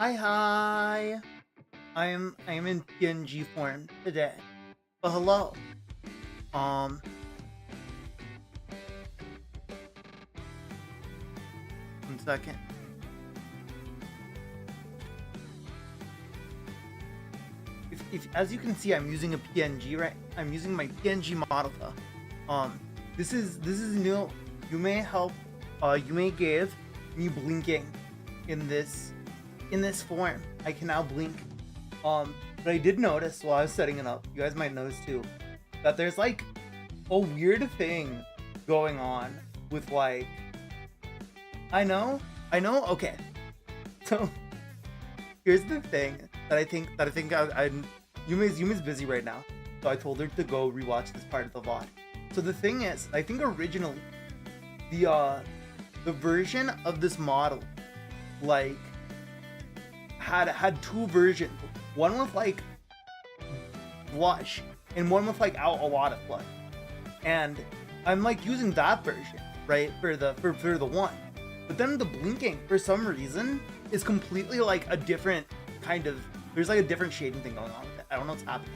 Hi. I am in PNG form today. But hello. Um, 1 second. If as you can see, I'm using a PNG, right? I'm using my PNG model. This is new. You may help. You may give me blinking in this form. I can now blink. But I did notice while I was setting it up, you guys might notice too, that there's like a weird thing going on with like, I know, okay. So here's the thing that I think Yumi's busy right now, so I told her to go rewatch this part of the VOD. So the thing is, I think originally the version of this model like had two versions, one with like blush and one with like out a lot of blood, and I'm like using that version right for the one, but then the blinking for some reason is completely like a different kind of, there's like a different shading thing going on with it. I don't know what's happening.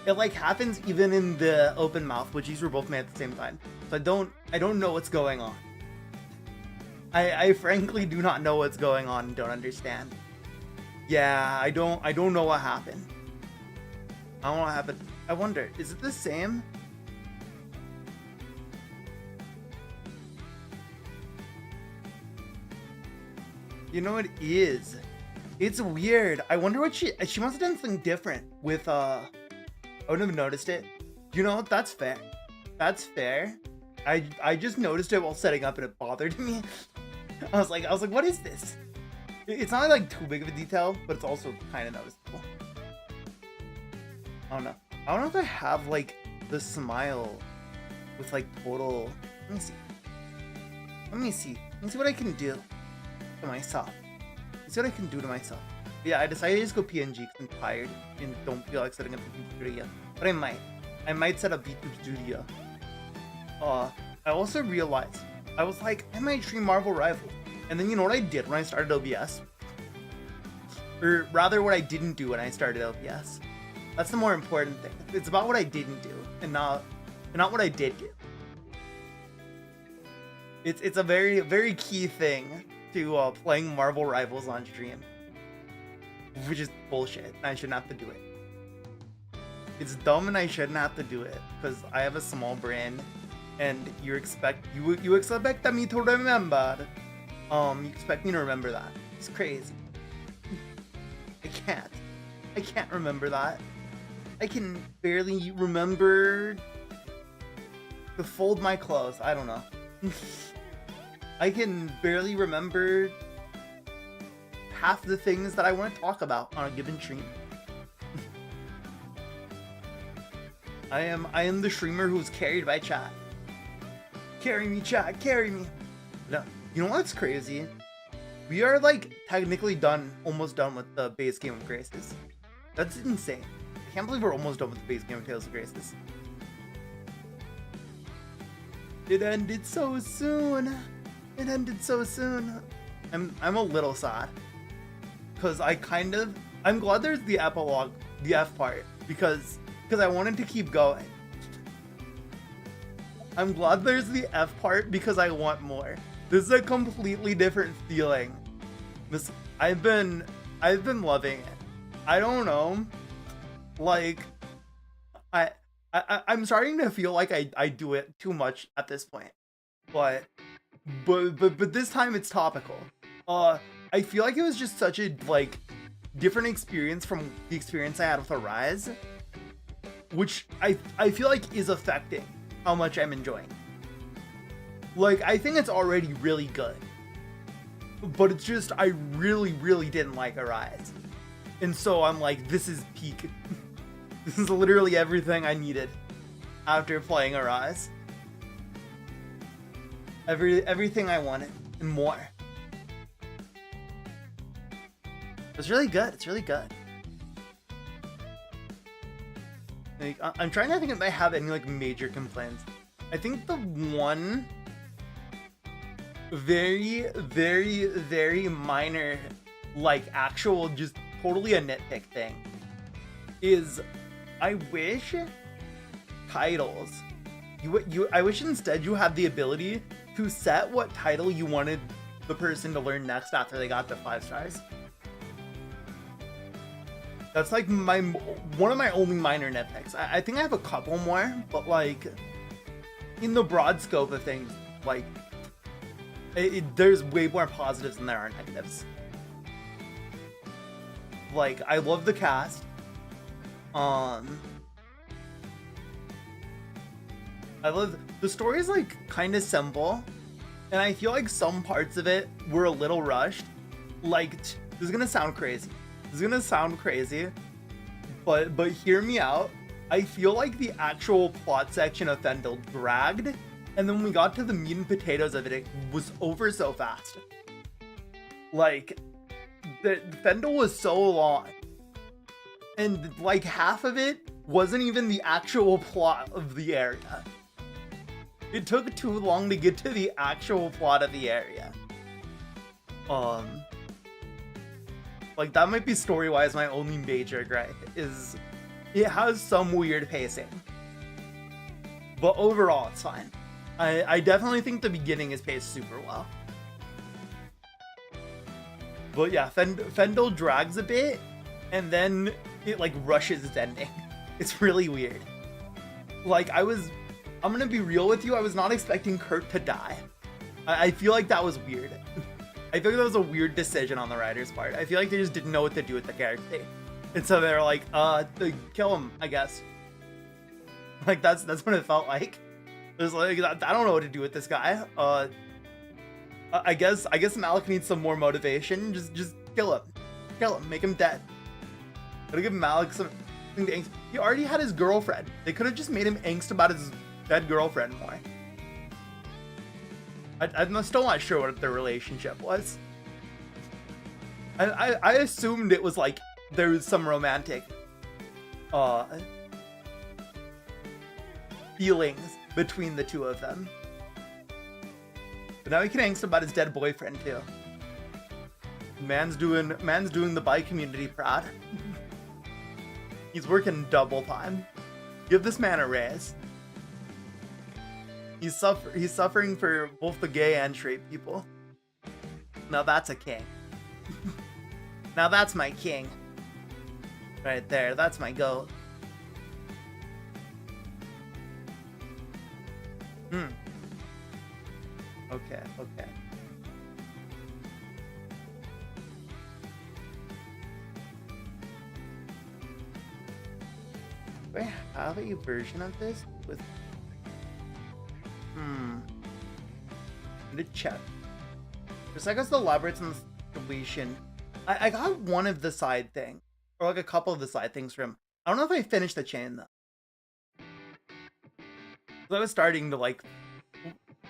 It like happens even in the open mouth, which these were both made at the same time, so I don't know what's going on. I frankly do not know what's going on and don't understand. Yeah, I don't know what happened. I don't know what happened. I wonder, is it the same? You know it is. It's weird. I wonder what she must have done something different with I wouldn't have noticed it. You know, that's fair. That's fair. I just noticed it while setting up and it bothered me. I was like, what is this? It's not like too big of a detail, but it's also kind of noticeable. I don't know. I don't know if I have like the smile with like total. Let me see. Let me see what I can do to myself. Let's see what I can do to myself. Yeah, I decided to just go PNG because I'm tired and don't feel like setting up the VTuber studio. But I might set up VTuber studio. I also realized, I was like, I might stream Marvel Rivals. And then you know what I did when I started OBS? Or rather what I didn't do when I started OBS. That's the more important thing. It's about what I didn't do and not what I did do. It's a very, very key thing to playing Marvel Rivals on stream. Which is bullshit, and I shouldn't have to do it. It's dumb and I shouldn't have to do it, because I have a small brain, and you expect me to remember. You expect me to remember that. It's crazy. I can't remember that. I can barely remember to fold my clothes. I don't know. I can barely remember half the things that I want to talk about on a given stream. I am the streamer who's carried by chat. Carry me, chat, carry me. No, you know what's crazy? We are like technically almost done with the base game of Graces. That's insane. I can't believe we're almost done with the base game of Tales of Graces. It ended so soon. It ended so soon. I'm a little sad. Cause I'm glad there's the epilogue, the F part, because I wanted to keep going. I'm glad there's the F part because I want more. This is a completely different feeling. I've been loving it. I don't know. Like I'm starting to feel like I do it too much at this point. But this time it's topical. I feel like it was just such a like different experience from the experience I had with Arise, which I feel like is affecting how much I'm enjoying. Like, I think it's already really good, but it's just I really didn't like Arise, and so I'm like, this is peak. This is literally everything I needed after playing Arise. Everything I wanted and more. It's really good. It's really good. Like, I'm trying to think if I have any like major complaints. I think the one very minor like actual, just totally a nitpick thing, is I wish titles, I wish instead you had the ability to set what title you wanted the person to learn next after they got to 5 stars. That's like one of my only minor nitpicks. I think I have a couple more, but like in the broad scope of things, like there's way more positives than there are negatives. Like, I love the cast. I love the story is like kind of simple, and I feel like some parts of it were a little rushed. Like, this is gonna sound crazy. But hear me out. I feel like the actual plot section of Fendel dragged, and then when we got to the meat and potatoes of it, it was over so fast. Like, the Fendel was so long, and like half of it wasn't even the actual plot of the area. It took too long to get to the actual plot of the area. Like, that might be story-wise my only major gripe, is it has some weird pacing. But overall, it's fine. I definitely think the beginning is paced super well. But yeah, Fendel drags a bit, and then it like rushes its ending. It's really weird. Like, I'm gonna be real with you, I was not expecting Kurt to die. I feel like that was weird. I feel like that was a weird decision on the writer's part. I feel like they just didn't know what to do with the character. And so they were like, kill him, I guess. Like, that's what it felt like. It was like, I don't know what to do with this guy. I guess Malik needs some more motivation. Just kill him. Kill him, make him dead. Gotta give Malik something to angst. He already had his girlfriend. They could have just made him angst about his dead girlfriend more. I'm still not sure what their relationship was. I assumed it was like there was some romantic feelings between the two of them. But now he can angst about his dead boyfriend too. Man's doing the bi community proud. He's working double time. Give this man a raise. He's suffering for both the gay and straight people. Now that's a king. Now that's my king. Right there, that's my goat. Okay. Do I have a version of this with... I need to check. Just I guess the labyrinths and the deletion. I got one of the side thing, or like a couple of the side things from. I don't know if I finished the chain though. So I was starting to like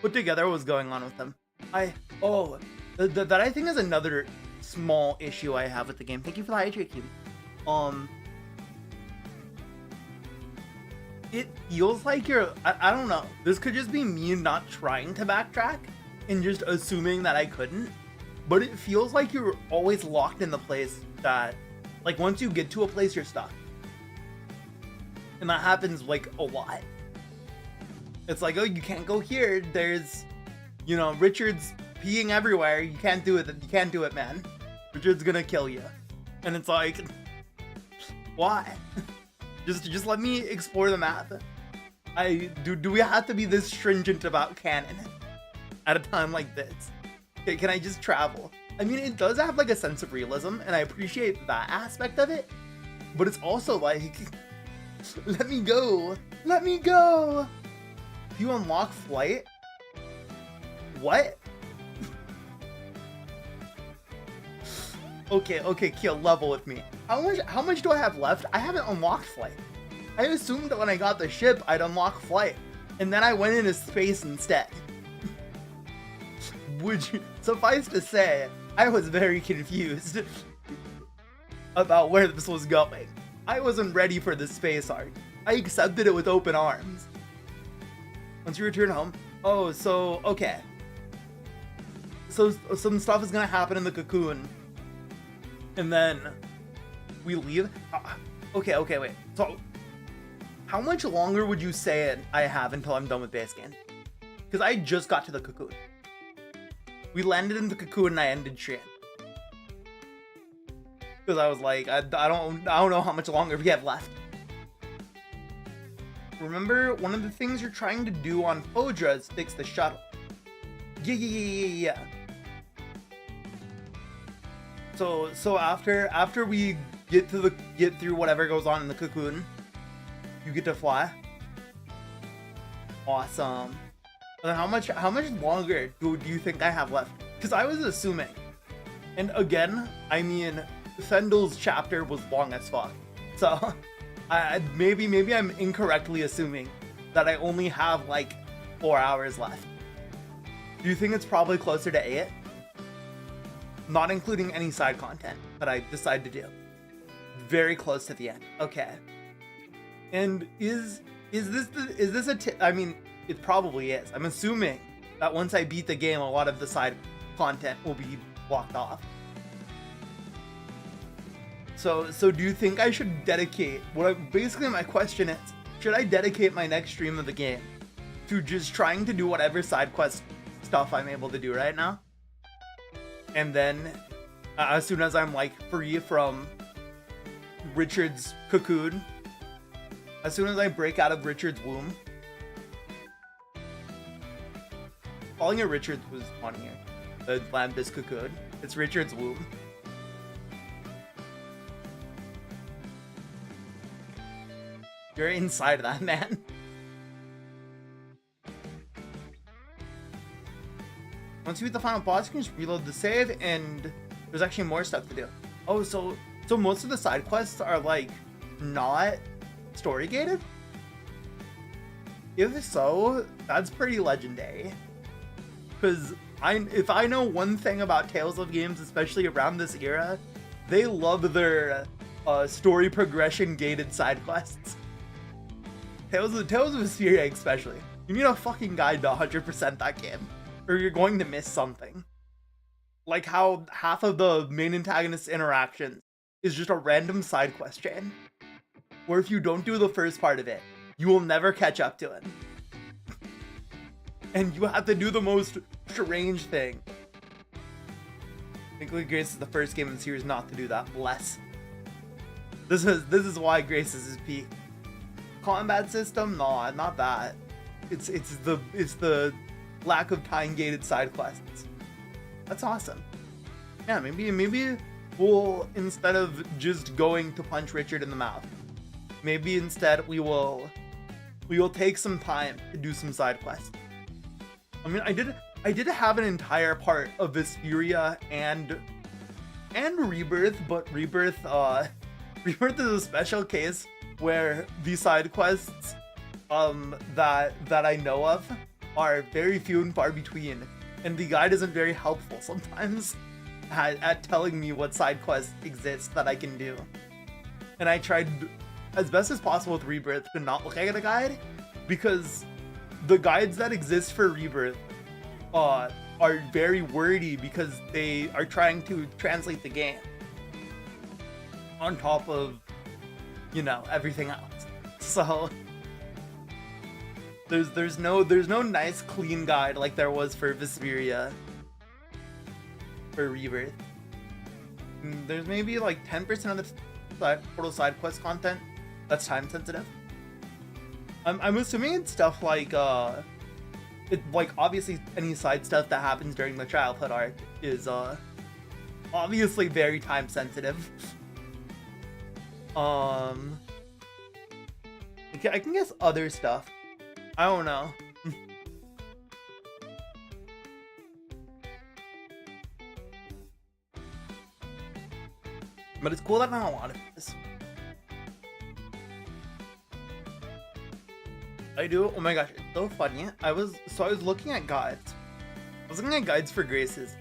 put together what was going on with them. That I think is another small issue I have with the game. Thank you for the hydrate cube. It feels like I don't know. This could just be me not trying to backtrack and just assuming that I couldn't. But it feels like you're always locked in the place that, like, once you get to a place, you're stuck. And that happens, like, a lot. It's like, oh, you can't go here. There's, you know, Richard's peeing everywhere. You can't do it. You can't do it, man. Richard's gonna kill you. And it's like, why? Just let me explore the map. Do we have to be this stringent about canon at a time like this? Okay, can I just travel? I mean, it does have like a sense of realism, and I appreciate that aspect of it. But it's also like, let me go. Let me go. If you unlock flight, what? Okay, Kiel, level with me. How much do I have left? I haven't unlocked flight. I assumed that when I got the ship, I'd unlock flight. And then I went into space instead. Suffice to say, I was very confused about where this was going. I wasn't ready for the space arc. I accepted it with open arms. Once you return home, okay. So some stuff is gonna happen in the cocoon. and then we leave. Okay, wait. So, how much longer would you say I have until I'm done with base game? Because I just got to the cocoon. We landed in the cocoon and I ended stream. Because I was like, I don't know how much longer we have left. Remember, one of the things you're trying to do on Fodra is fix the shuttle. Yeah. So after we get through whatever goes on in the cocoon, you get to fly. Awesome. And then how much longer do you think I have left? Because I was assuming, and again, I mean, Fendel's chapter was long as fuck, so maybe I'm incorrectly assuming that I only have like 4 hours left. Do you think it's probably closer to 8? Not including any side content that I decide to do. Very close to the end. Okay. And is this I mean, it probably is. I'm assuming that once I beat the game, a lot of the side content will be blocked off. So do you think I should dedicate, basically my question is, should I dedicate my next stream of the game to just trying to do whatever side quest stuff I'm able to do right now? And then, as soon as I'm like free from Richard's cocoon, as soon as I break out of Richard's womb, calling it Richard's was on here. The Lambda's cocoon. It's Richard's womb. You're inside of that, man. Once you beat the final boss, you can just reload the save, and there's actually more stuff to do. Oh, so most of the side quests are like not story gated? If so, that's pretty legendary. Because if I know one thing about Tales of games, especially around this era, they love their story progression gated side quests. Tales of Vesperia especially. You need a fucking guide to 100% that game, or you're going to miss something. Like how half of the main antagonist's interactions is just a random side quest chain, where if you don't do the first part of it, you will never catch up to it. And you have to do the most strange thing. Thankfully, Grace is the first game in the series not to do that. Bless. This is why Grace is his peak. Combat system? No, not that. It's the lack of time-gated side quests. That's awesome. Yeah, maybe we'll, instead of just going to punch Richard in the mouth, maybe instead we will take some time to do some side quests. I mean, I did have an entire part of Vesperia and Rebirth, but Rebirth is a special case where the side quests that I know of are very few and far between, and the guide isn't very helpful sometimes at telling me what side quests exist that I can do. And I tried as best as possible with Rebirth to not look at a guide, because the guides that exist for Rebirth are very wordy because they are trying to translate the game on top of, you know, everything else. So there's no nice clean guide like there was for Vesperia for Rebirth. There's maybe like 10% of the total side quest content that's time sensitive. I'm assuming it's stuff like obviously any side stuff that happens during the childhood arc is obviously very time sensitive. I can guess other stuff. I don't know. But it's cool that I know a lot of this. I do. Oh my gosh, it's so funny. I was looking at guides. I was looking at guides for Graces,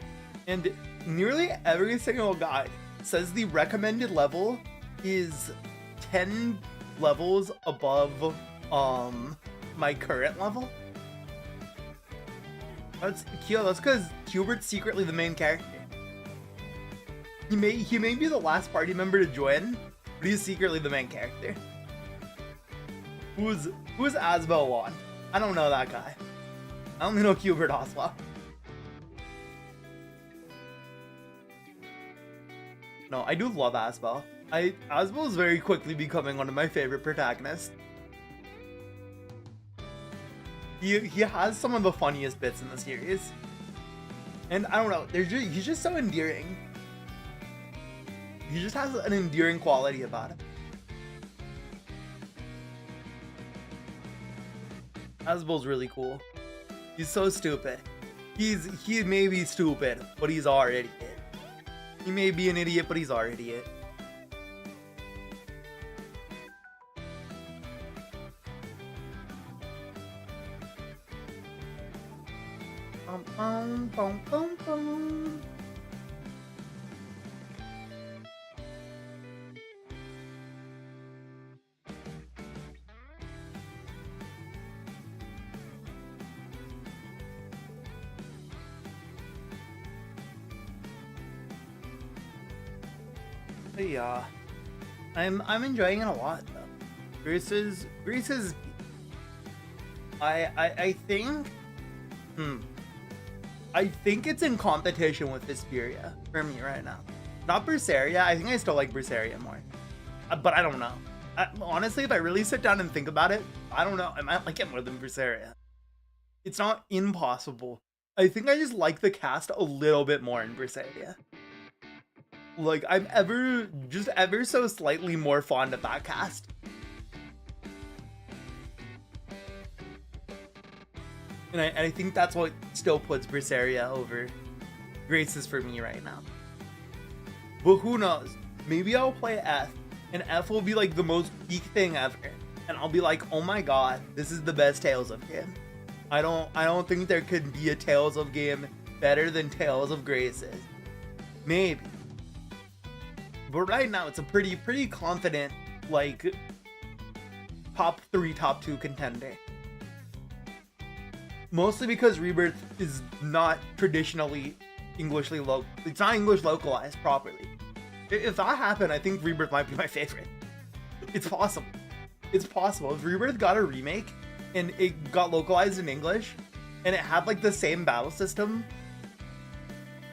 and nearly every single guide says the recommended level is 10 levels above my current level. That's cute. That's because Hubert's secretly the main character. He may be the last party member to join, but he's secretly the main character. Who's Asbel Wand? I don't know that guy. I only know Hubert Oswald. No, I do love Asbel. Asbel is very quickly becoming one of my favorite protagonists. He has some of the funniest bits in the series. And I don't know, he's just so endearing. He just has an endearing quality about him. Asbel's really cool. He's so stupid. He may be stupid, but he's our idiot. He may be an idiot, but he's our idiot. Bum, bum, bum, bum. But yeah, I'm enjoying it a lot though. Greece is I think I think it's in competition with Vesperia for me right now. Not Berseria. I think I still like Berseria more. But I don't know. Honestly, if I really sit down and think about it, I don't know. I might like it more than Berseria. It's not impossible. I think I just like the cast a little bit more in Berseria. Like, I'm ever so slightly more fond of that cast. And I think that's what still puts Berseria over Graces for me right now. But who knows? Maybe I'll play F, and F will be like the most peak thing ever. And I'll be like, oh my god, this is the best Tales of game. I don't think there could be a Tales of game better than Tales of Graces. Maybe. But right now it's a pretty confident, like, top 3, top 2 contender. Mostly because Rebirth is not traditionally it's not English localized properly. If that happened, I think Rebirth might be my favorite. It's possible. It's possible. If Rebirth got a remake and it got localized in English and it had like the same battle system,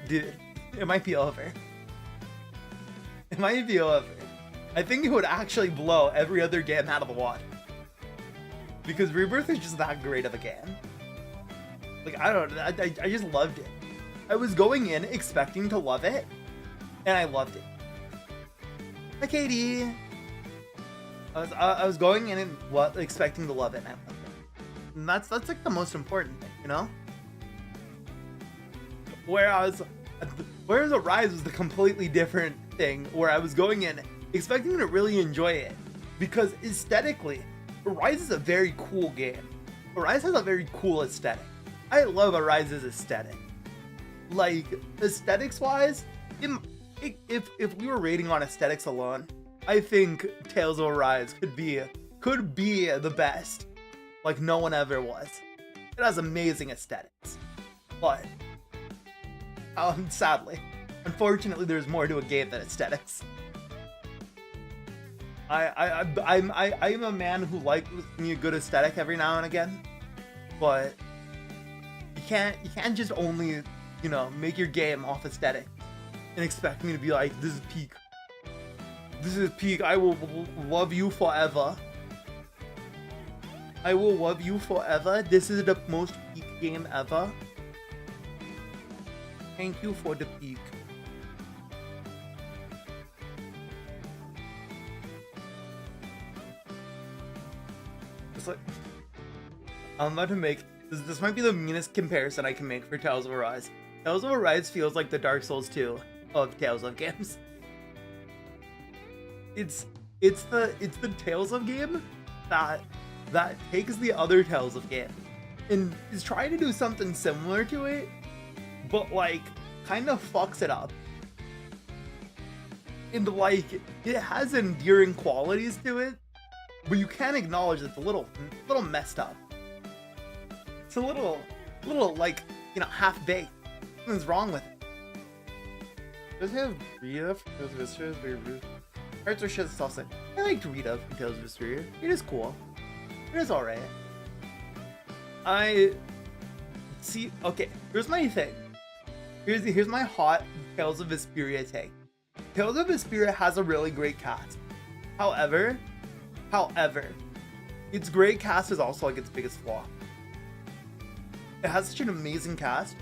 dude, it might be over. It might be over. I think it would actually blow every other game out of the water. Because Rebirth is just that great of a game. Like, I don't know, I just loved it. I was going in expecting to love it, and I loved it. Hi, Katie! I was going in and expecting to love it, and I loved it. And that's like the most important thing, you know? Whereas Arise was the completely different thing, where I was going in expecting to really enjoy it. Because aesthetically, Arise is a very cool game. Arise has a very cool aesthetic. I love Arise's aesthetic. Like, aesthetics-wise, if we were rating on aesthetics alone, I think Tales of Arise could be the best. Like no one ever was. It has amazing aesthetics. But, sadly, unfortunately, there's more to a game than aesthetics. I'm a man who likes me a good aesthetic every now and again, but you can't just only, you know, make your game off aesthetic and expect me to be like, this is peak. This is peak. I will love you forever. I will love you forever. This is the most peak game ever. Thank you for the peak. It's like, I'm about to make this might be the meanest comparison I can make for Tales of Arise. Tales of Arise feels like the Dark Souls 2 of Tales of games. It's the Tales of game that takes the other Tales of game and is trying to do something similar to it, but like kind of fucks it up. And like it has endearing qualities to it, but you can't acknowledge it's a little messed up. It's a little like, you know, half-baked. Something's wrong with it. Does it have Rita from Tales of Vesperia? Very rude. Hearts or shit salsa. I liked Rita from Tales of Vesperia. It is cool. It is alright. I see. Okay, here's my thing. Here's my hot Tales of Vesperia take. Tales of Vesperia has a really great cast. However, its great cast is also like its biggest flaw. It has such an amazing cast,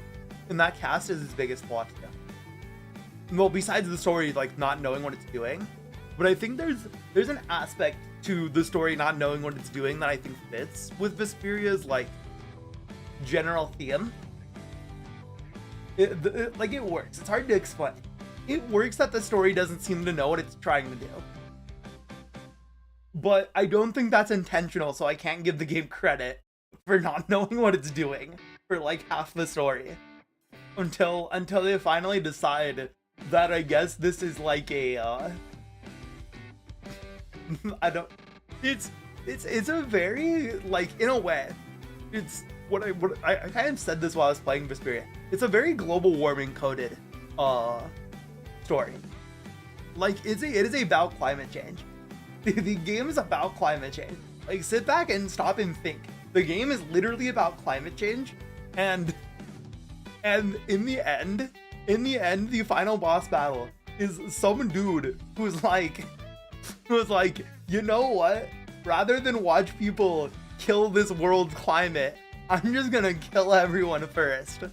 and that cast is its biggest flaw too. Well, besides the story like not knowing what it's doing, but I think there's an aspect to the story not knowing what it's doing that I think fits with Vesperia's like general theme. It works. It's hard to explain. It works that the story doesn't seem to know what it's trying to do. But I don't think that's intentional, so I can't give the game credit for not knowing what it's doing for like half the story. Until they finally decide that I guess this is like a I don't it's a very like in a way it's what I kind of said this while I was playing Vesperia. It's a very global warming coded story. Like it is about climate change. The game is about climate change. Like sit back and stop and think. The game is literally about climate change, and in the end, the final boss battle is some dude who's like, you know what? Rather than watch people kill this world's climate, I'm just gonna kill everyone first.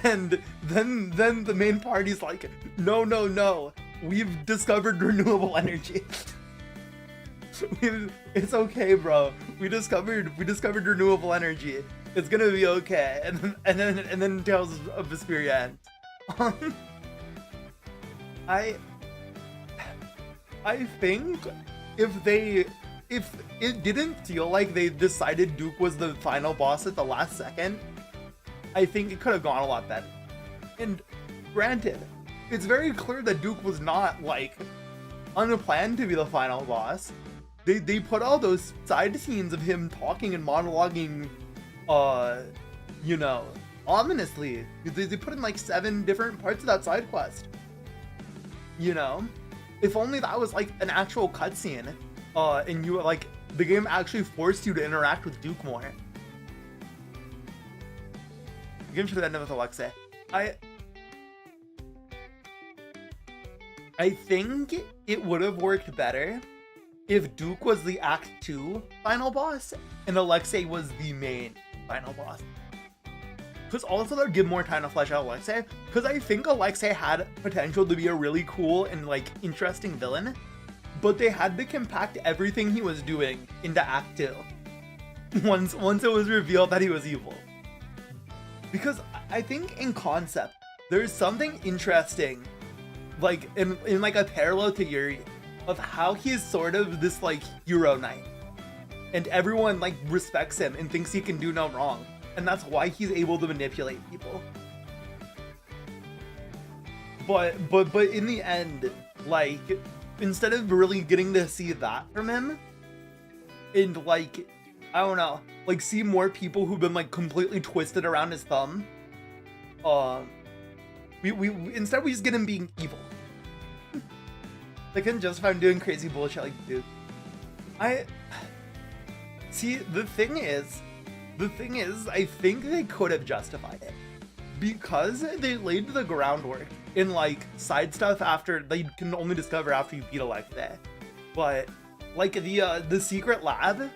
And then the main party's like, no, we've discovered renewable energy. It's okay, bro. We discovered renewable energy. It's gonna be okay. And then Tales of Vesperia ends. I think if it didn't feel like they decided Duke was the final boss at the last second, I think it could have gone a lot better. And granted, it's very clear that Duke was not like unplanned to be the final boss. They put all those side scenes of him talking and monologuing, you know, ominously. They put in like 7 different parts of that side quest. You know, if only that was like an actual cutscene, and you like the game actually forced you to interact with Duke more. The game should have ended with Alexei. I think it would have worked better if Duke was the Act 2 final boss and Alexei was the main final boss. Because also they'll give more time to flesh out Alexei, because I think Alexei had potential to be a really cool and like interesting villain, but they had to compact everything he was doing into Act 2 once it was revealed that he was evil. Because I think in concept there's something interesting like in like a parallel to Yuri of how he's sort of this like hero knight, and everyone like respects him and thinks he can do no wrong, and that's why he's able to manipulate people. But in the end, like instead of really getting to see that from him, and like I don't know, like see more people who've been like completely twisted around his thumb, we instead we just get him being evil. They couldn't justify him doing crazy bullshit like Duke. I see. The thing is, I think they could have justified it because they laid the groundwork in like side stuff after they can only discover after you beat Alexei. But like the secret lab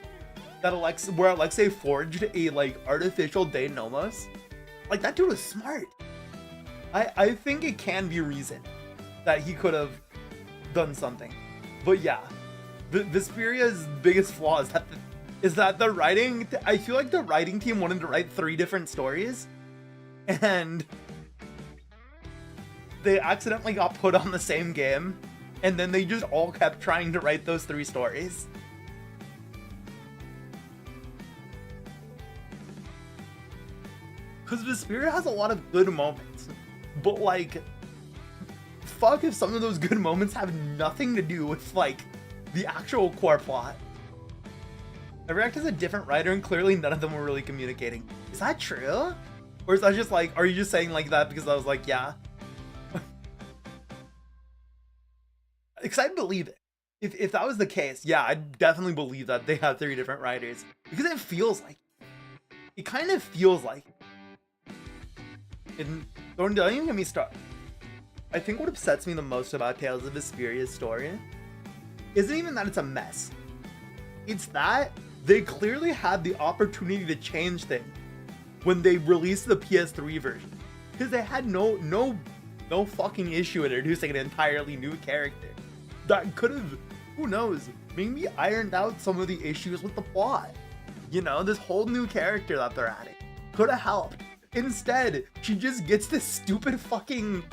that where Alexei forged a like artificial De Nomos, like that dude was smart. I think it can be reasoned that he could have done something. But yeah, Vesperia's biggest flaw is that the writing, I feel like the writing team wanted to write 3 different stories, and they accidentally got put on the same game, and then they just all kept trying to write those 3 stories. Because Vesperia has a lot of good moments, but like fuck if some of those good moments have nothing to do with like the actual core plot. Every act has a different writer, and clearly none of them were really communicating. Is that true? Or is that just like, are you just saying like that because I was like, yeah? because I believe it. If that was the case, yeah, I definitely believe that they have 3 different writers, because it feels like it kind of feels like. And don't even get me started. I think what upsets me the most about Tales of Vesperia's story isn't even that it's a mess. It's that they clearly had the opportunity to change things when they released the PS3 version, because they had no fucking issue introducing an entirely new character that could have, who knows, maybe ironed out some of the issues with the plot. You know, this whole new character that they're adding could have helped. Instead, she just gets this stupid fucking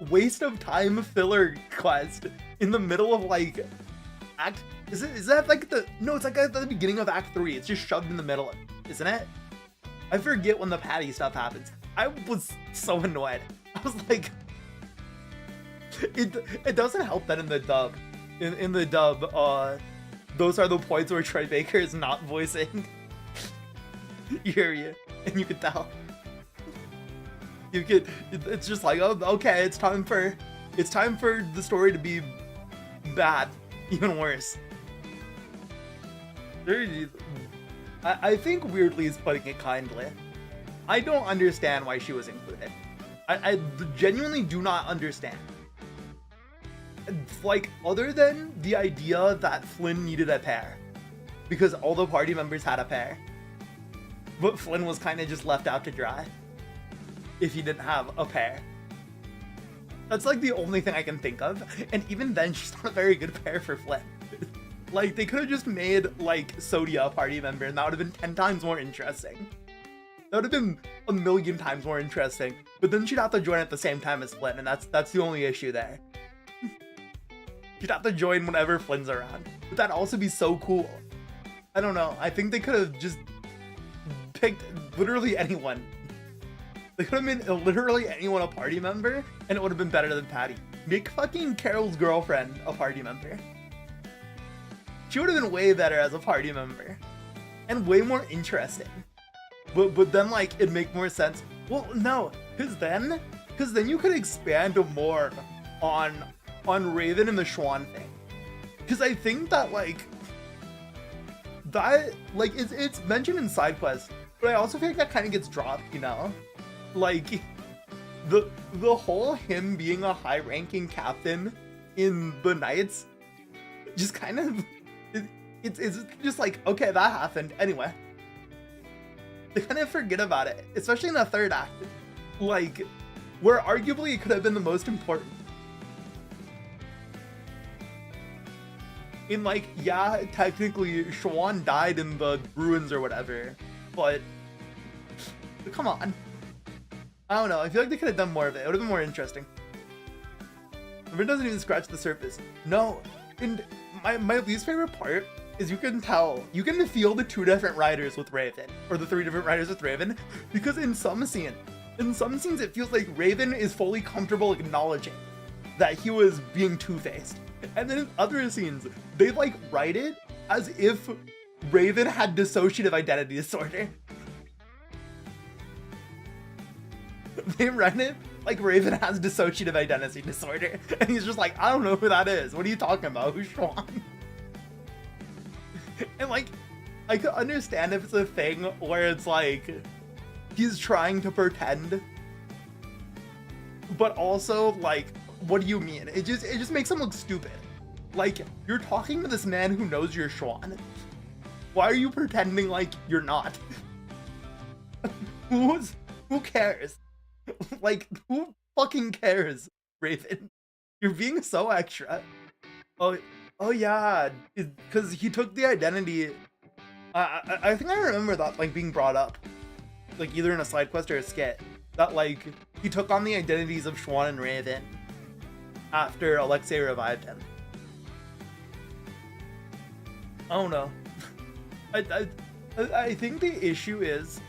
waste of time filler quest in the middle of like act. Is that like no, it's like at the beginning of Act 3. It's just shoved in the middle, isn't it? I forget when the Patty stuff happens. I was so annoyed. I was like, it doesn't help that in the dub. In the dub, those are the points where Troy Baker is not voicing Yuria, and you can tell. It's just like, oh, okay, it's time for the story to be bad, even worse. I think weirdly is putting it kindly. I don't understand why she was included. I genuinely do not understand. Like, other than the idea that Flynn needed a pair, because all the party members had a pair, but Flynn was kind of just left out to dry if he didn't have a pair. That's like the only thing I can think of, and even then she's not a very good pair for Flynn. Like, they could have just made like Sodia a party member, and that would have been 10 times more interesting. That would have been a million times more interesting, but then she'd have to join at the same time as Flynn, and that's the only issue there. She'd have to join whenever Flynn's around, but that'd also be so cool. I don't know, I think they could have just picked literally anyone. They could have made literally anyone a party member, and it would have been better than Patty. Make fucking Carol's girlfriend a party member. She would have been way better as a party member, and way more interesting. But then like it'd make more sense. Well, no, because then you could expand more on Raven and the Schwann thing. Because I think that like it's mentioned in side quests, but I also think that kind of gets dropped, you know? Like the whole him being a high-ranking captain in the Knights just kind of it's just like, okay, that happened anyway. They kind of forget about it, especially in the third act, like where arguably it could have been the most important. In like, yeah, technically Schwann died in the ruins or whatever, but come on. I don't know, I feel like they could have done more of it. It would have been more interesting. It doesn't even scratch the surface. No, and my least favorite part is you can feel the 2 different writers with Raven, or the 3 different writers with Raven, because in some scenes it feels like Raven is fully comfortable acknowledging that he was being two-faced. And then in other scenes, they like write it as if Raven had dissociative identity disorder. They write it like Raven has dissociative identity disorder. And he's just like, I don't know who that is. What are you talking about? Who's Schwann? And like, I could understand if it's a thing where it's like, he's trying to pretend. But also, like, what do you mean? It just makes him look stupid. Like, you're talking to this man who knows you're Schwann. Why are you pretending like you're not? Who cares? Like, who fucking cares, Raven? You're being so extra. Oh yeah, because he took the identity. I think I remember that like being brought up, like either in a side quest or a skit, that like he took on the identities of Schwann and Raven after Alexei revived him. I don't know. I think the issue is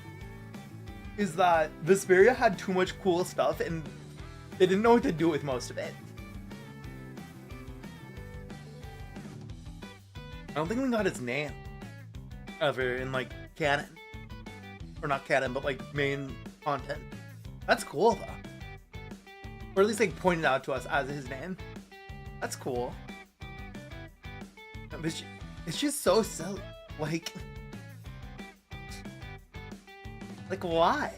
that Vesperia had too much cool stuff and they didn't know what to do with most of it. I don't think we got his name ever in like canon. Or not canon, but like main content. That's cool though. Or at least like pointed out to us as his name. That's cool. But it's just so silly. Like why?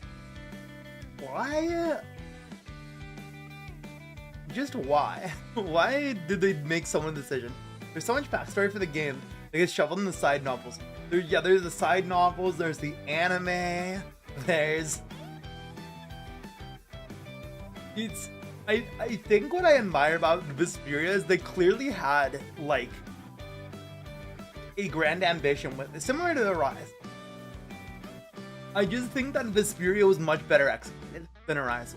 Why? Just why? Why did they make someone decision? There's so much backstory for the game. They get shoveled in the side novels. There's the side novels. There's the anime. I think what I admire about Vesperia is they clearly had like a grand ambition with it, similar to the Rise. I just think that Vesperia was much better executed than Arise,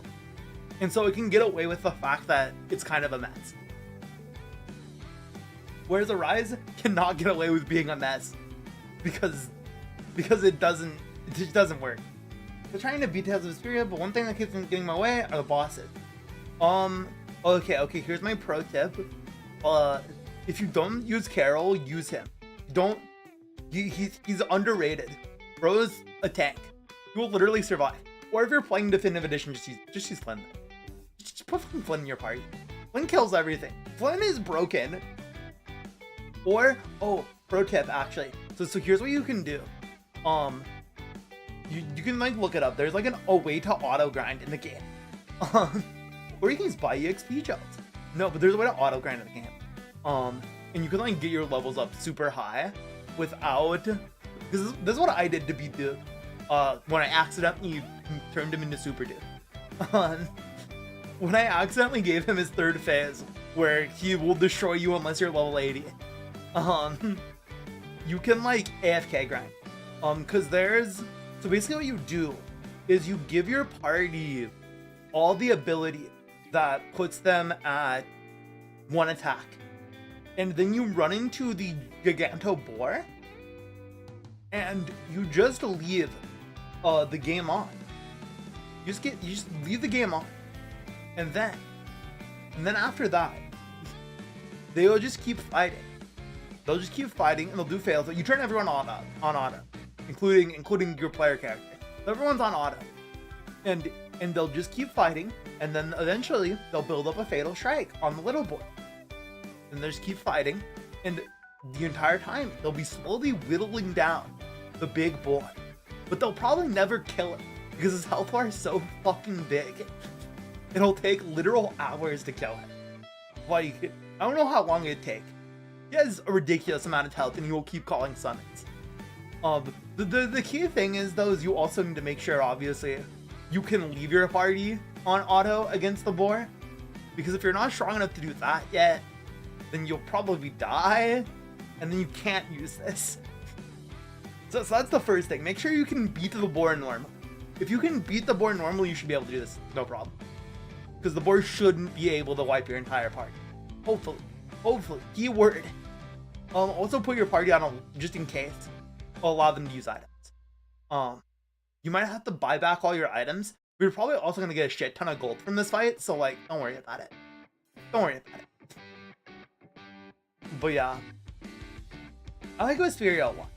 and so it can get away with the fact that it's kind of a mess. Whereas Arise cannot get away with being a mess because it just doesn't work. They're trying to beat Tales of Vesperia, but one thing that keeps them getting in my way are the bosses. Okay, here's my pro tip. If you don't use Carol, use him. He's underrated. Bro's a tank. He will literally survive. Or if you're playing Definitive Edition, just use Flynn. Just put Flynn in your party. Flynn kills everything. Flynn is broken. Or, pro tip actually. So here's what you can do. You can like look it up. There's like a way to auto grind in the game. Or you can just buy EXP gels. No, but there's a way to auto grind in the game. And you can like get your levels up super high without, because this is what I did to beat Duke. When I accidentally turned him into Super Duke. When I accidentally gave him his third phase, where he will destroy you unless you're level 80. You can like AFK grind. Cause so basically what you do is you give your party all the ability that puts them at one attack. And then you run into the Giganto Boar and you just leave the game on. You just leave the game on. And then after that, they'll just keep fighting. They'll just keep fighting and they'll do fails. You turn everyone on auto, including your player character. Everyone's on auto. And they'll just keep fighting, and then eventually they'll build up a fatal strike on the little boy. And they'll just keep fighting, and the entire time they'll be slowly whittling down the big boy. But they'll probably never kill it because his health bar is so fucking big. It'll take literal hours to kill him. Like, I don't know how long it'd take. He has a ridiculous amount of health and he will keep calling summons. The key thing is though, is you also need to make sure, obviously, you can leave your party on auto against the boar. Because if you're not strong enough to do that yet, then you'll probably die, and then you can't use this. So that's the first thing. Make sure you can beat the boar normal. If you can beat the boar normal, you should be able to do this, no problem. Because the boar shouldn't be able to wipe your entire party. Hopefully. Keyword. Also put your party on just in case. Allow them to use items. You might have to buy back all your items, but you're probably also going to get a shit ton of gold from this fight, so like, don't worry about it. But yeah, I like Vesperia a lot.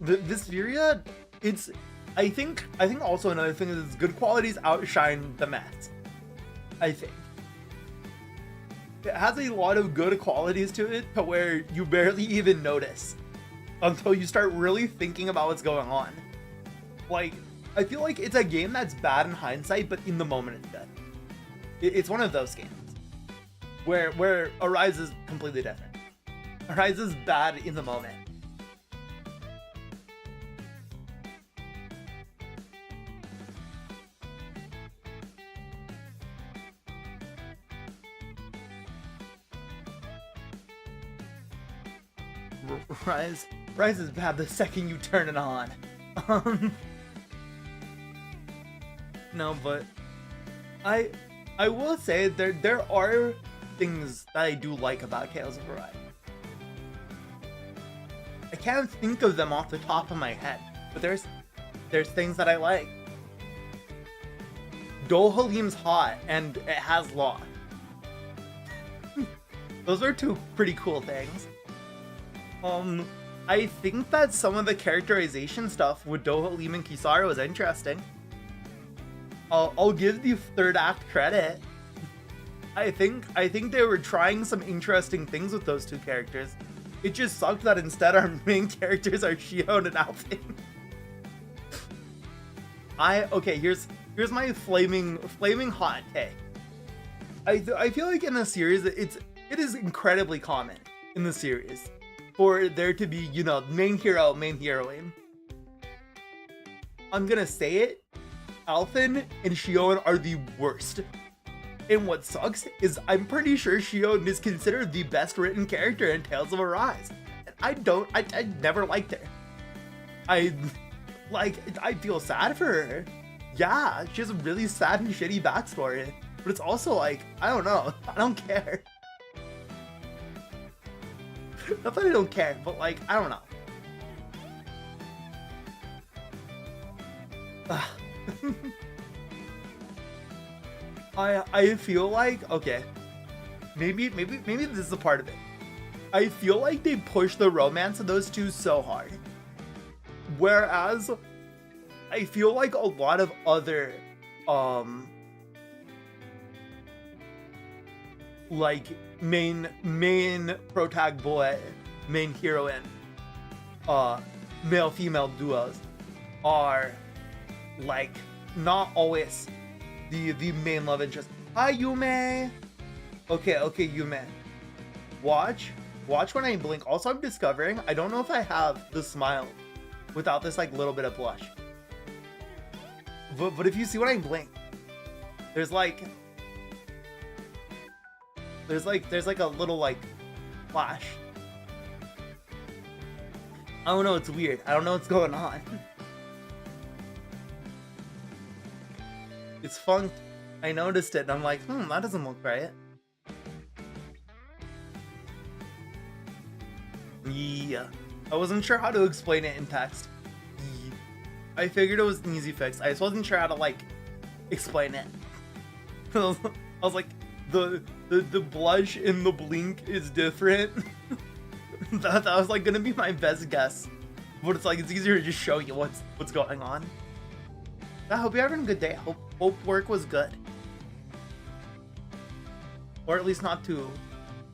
Vesperia, I think also another thing is its good qualities outshine the mess. I think it has a lot of good qualities to it to where you barely even notice until you start really thinking about what's going on. Like, I feel like it's a game that's bad in hindsight, but in the moment it's good. It's one of those games where Arise is completely different. Arise is bad in the moment. Rise is bad the second you turn it on. No, but I will say there are things that I do like about Tales of Arise. I can't think of them off the top of my head, but there's things that I like. Dohalim's hot and it has law. Those are two pretty cool things. I think that some of the characterization stuff with Dohalim and Kizaru was interesting. I'll give the third act credit. I think they were trying some interesting things with those two characters. It just sucked that instead our main characters are Shion and Alphen. Okay, here's my flaming hot take. I feel like in the series it is incredibly common in the series for there to be, you know, main hero, main heroine. I'm gonna say it, Alphen and Shion are the worst. And what sucks is I'm pretty sure Shion is considered the best written character in Tales of Arise. And I never liked her. I feel sad for her. Yeah, she has a really sad and shitty backstory. But it's also like, I don't know, I don't care. Not that I don't care, but like, I don't know. I feel like, okay, maybe this is a part of it. I feel like they push the romance of those two so hard. Whereas I feel like a lot of other like main protag boy, main heroine, male female duos are like not always the main love interest. Hi Yume. Okay, Yume. Watch when I blink. Also, I'm discovering I don't know if I have the smile without this like little bit of blush. But if you see when I blink, there's like a little like flash. I don't know, it's weird. I don't know what's going on. It's funked. I noticed it and I'm like, that doesn't look right. Yeah. I wasn't sure how to explain it in text. I figured it was an easy fix. I just wasn't sure how to like explain it. I was like, the blush in the blink is different. that was like gonna be my best guess. But it's like it's easier to just show you what's going on. I hope you're having a good day. Hope work was good. Or at least not too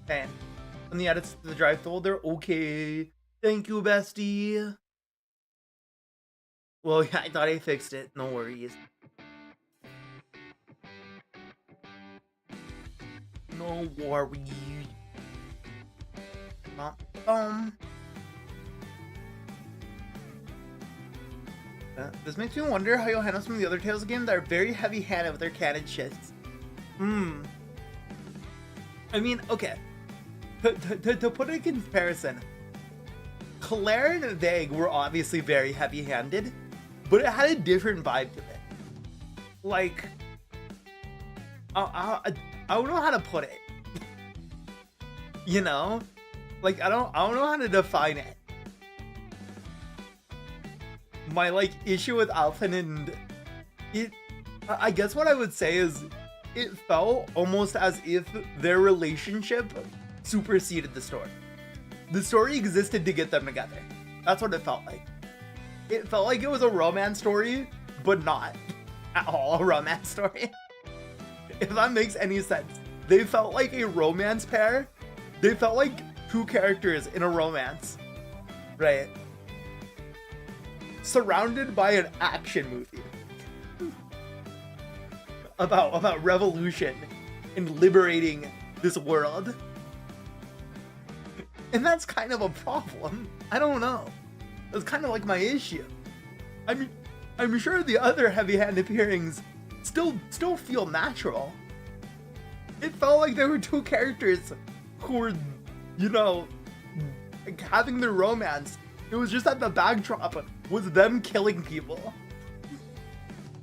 bad. And the edits to the drive folder, okay. Thank you, bestie. Well, yeah, I thought I fixed it. No worries. No worries. This makes me wonder how you'll handle some of the other Tales games that are very heavy-handed with their canon shifts. I mean, okay. To put it in comparison, Claire and Vague were obviously very heavy-handed, but it had a different vibe to it. Like, I don't know how to put it. You know? Like, I don't know how to define it. My like issue with Alphen and it, I guess what I would say is it felt almost as if their relationship superseded the story. The story existed to get them together. That's what it felt like. It felt like it was a romance story, but not at all a romance story. If that makes any sense. They felt like a romance pair. They felt like two characters in a romance, right? Surrounded by an action movie about revolution and liberating this world. And that's kind of a problem. I don't know. That's kind of like my issue. I mean, I'm sure the other heavy-handed pairings still feel natural. It felt like there were two characters who were, you know, like having their romance. It was just that the backdrop was them killing people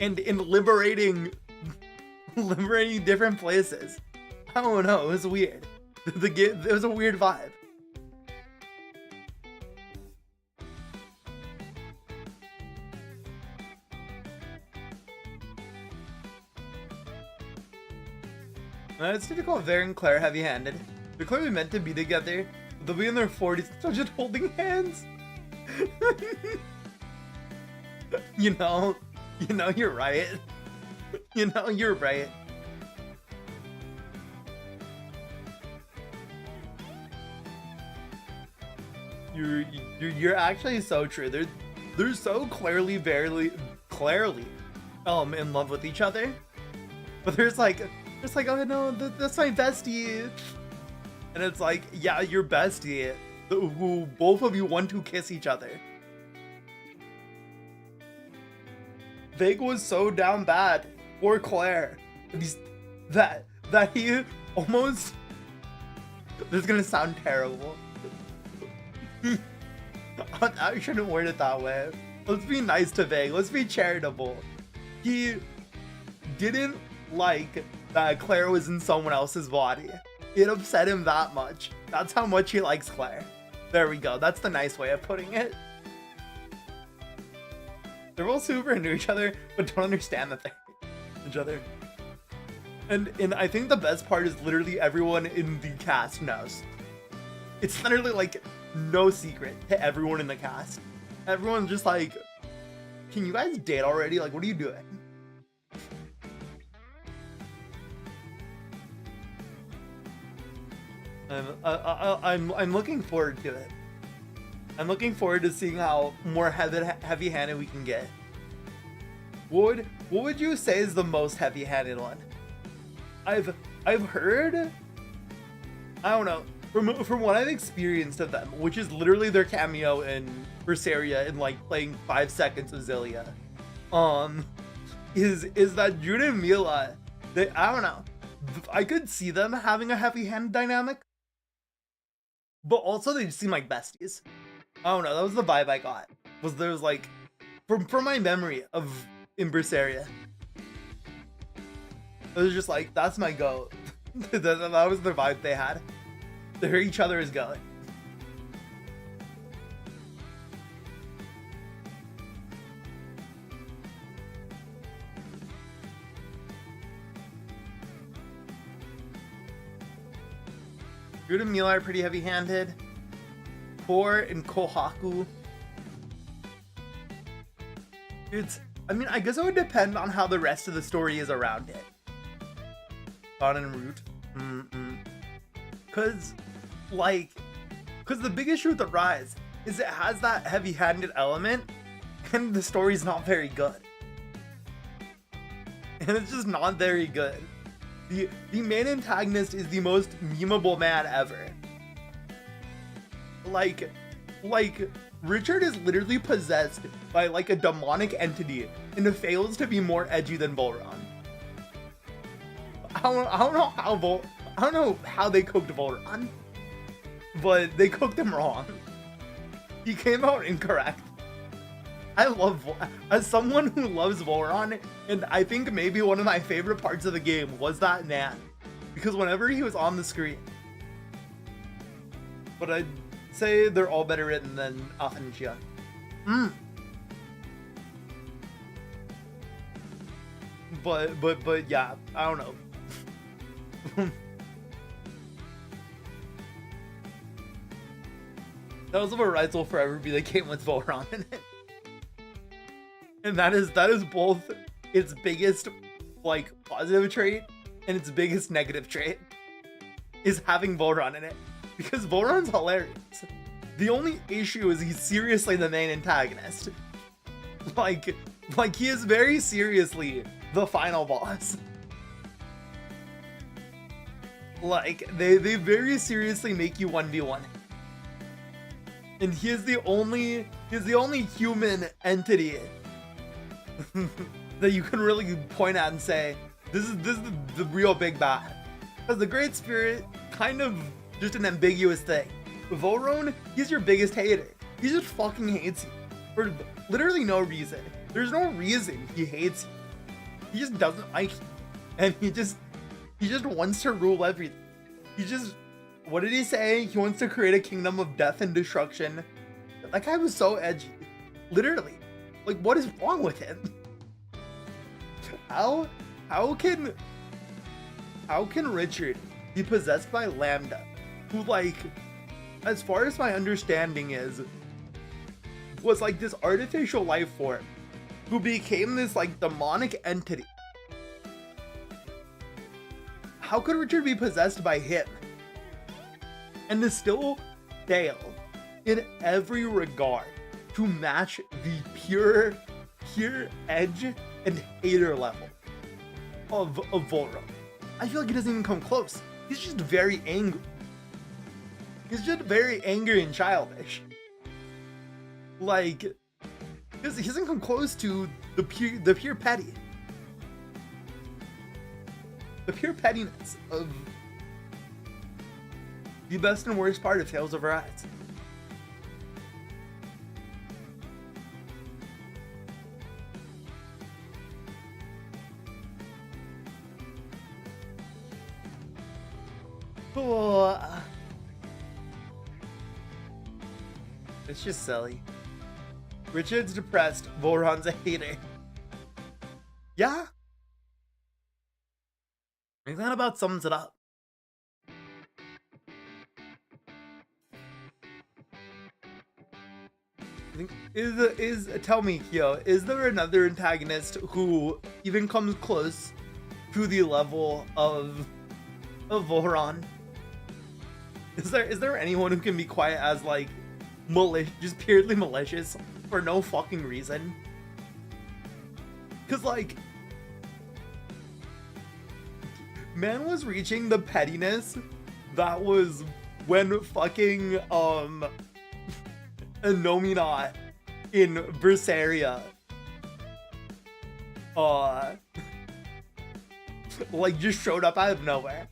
and liberating different places. I don't know. It was weird. It was a weird vibe. It's typical of Vare and Claire heavy-handed. They're clearly meant to be together. They'll be in their 40s, still just holding hands. You know, you're right. You know, you're right. you're actually so true. They're so clearly, very clearly, in love with each other. But there's like, oh no, that's my bestie, and it's like, yeah, your bestie, who both of you want to kiss each other. Vig was so down bad for Claire that he almost. This is gonna sound terrible. I shouldn't word it that way. Let's be nice to Vig. Let's be charitable. He didn't like that Claire was in someone else's body. It upset him that much. That's how much he likes Claire. There we go. That's the nice way of putting it. They're both super into each other, but don't understand that they're each other. And I think the best part is literally everyone in the cast knows. It's literally like no secret to everyone in the cast. Everyone's just like, can you guys date already? Like, what are you doing? I'm looking forward to it. I'm looking forward to seeing how more heavy-handed we can get. What would you say is the most heavy-handed one? I've heard, I don't know, from what I've experienced of them, which is literally their cameo in Berseria in like playing 5 seconds of Zillia, is that Jude and Mila, I don't know, I could see them having a heavy-handed dynamic, but also they seem like besties. I don't know, that was the vibe I got. Was there was like, from my memory of in Berseria, it was just like, that's my goat. that was the vibe they had. They're each other is going. Jude and Mila are pretty heavy-handed. Tor and Kohaku. I mean, I guess it would depend on how the rest of the story is around it. Dawn and Root. Cause the big issue with the Rise is it has that heavy-handed element, and the story's not very good. And it's just not very good. The main antagonist is the most memeable man ever. Like Richard is literally possessed by like a demonic entity and fails to be more edgy than Volron. I don't know how they cooked Volron, but they cooked him wrong. He came out incorrect. As someone who loves Volron, and I think maybe one of my favorite parts of the game was that Nan, because whenever he was on the screen, but I'd say they're all better written than Afenchia. But yeah, I don't know. Tales of Arise will forever be the game with Volron in it. And that is both its biggest like positive trait and its biggest negative trait is having Volron in it. Because Volron's hilarious. The only issue is he's seriously the main antagonist. Like he is very seriously the final boss. Like they very seriously make you 1v1. And he is the only human entity that you can really point at and say, this is the real big bad. Because the Great Spirit, kind of just an ambiguous thing. Volron, he's your biggest hater. He just fucking hates you for literally no reason. There's no reason he hates you. He just doesn't like you, and he just wants to rule everything. What did he say? He wants to create a kingdom of death and destruction. That guy was so edgy. Literally. Like, what is wrong with him? How can Richard be possessed by Lambda, who, like, as far as my understanding was like this artificial life form who became this like demonic entity? How could Richard be possessed by him and to still fail in every regard to match the pure edge and hater level of Volron. I feel like he doesn't even come close. He's just very angry. He's just very angry and childish. Like, he doesn't come close to the pure petty. The pure pettiness of the best and worst part of Tales of Arise. Oh, it's just silly. Richard's depressed, Volron's a hater. Yeah? I think that about sums it up. Tell me, Kyo, is there another antagonist who even comes close to the level of Volron? Is there anyone who can be quite as like just purely malicious for no fucking reason? Cause like, man was reaching the pettiness that was when fucking Anominat in Berseria like just showed up out of nowhere.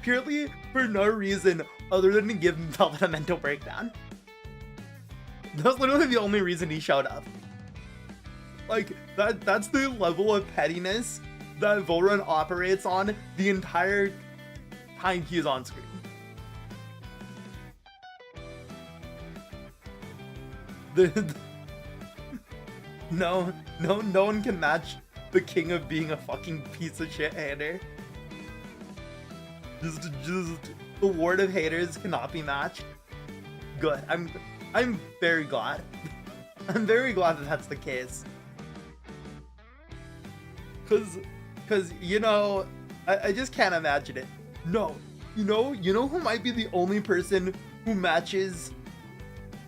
Purely for no reason other than to give himself a mental breakdown. That was literally the only reason he showed up. Like, that's the level of pettiness that Volron operates on the entire time he is on screen. No one can match the king of being a fucking piece of shit hater. Just the ward of haters cannot be matched. Good. I'm very glad. I'm very glad that that's the case. Cause you know, I just can't imagine it. No, you know who might be the only person who matches.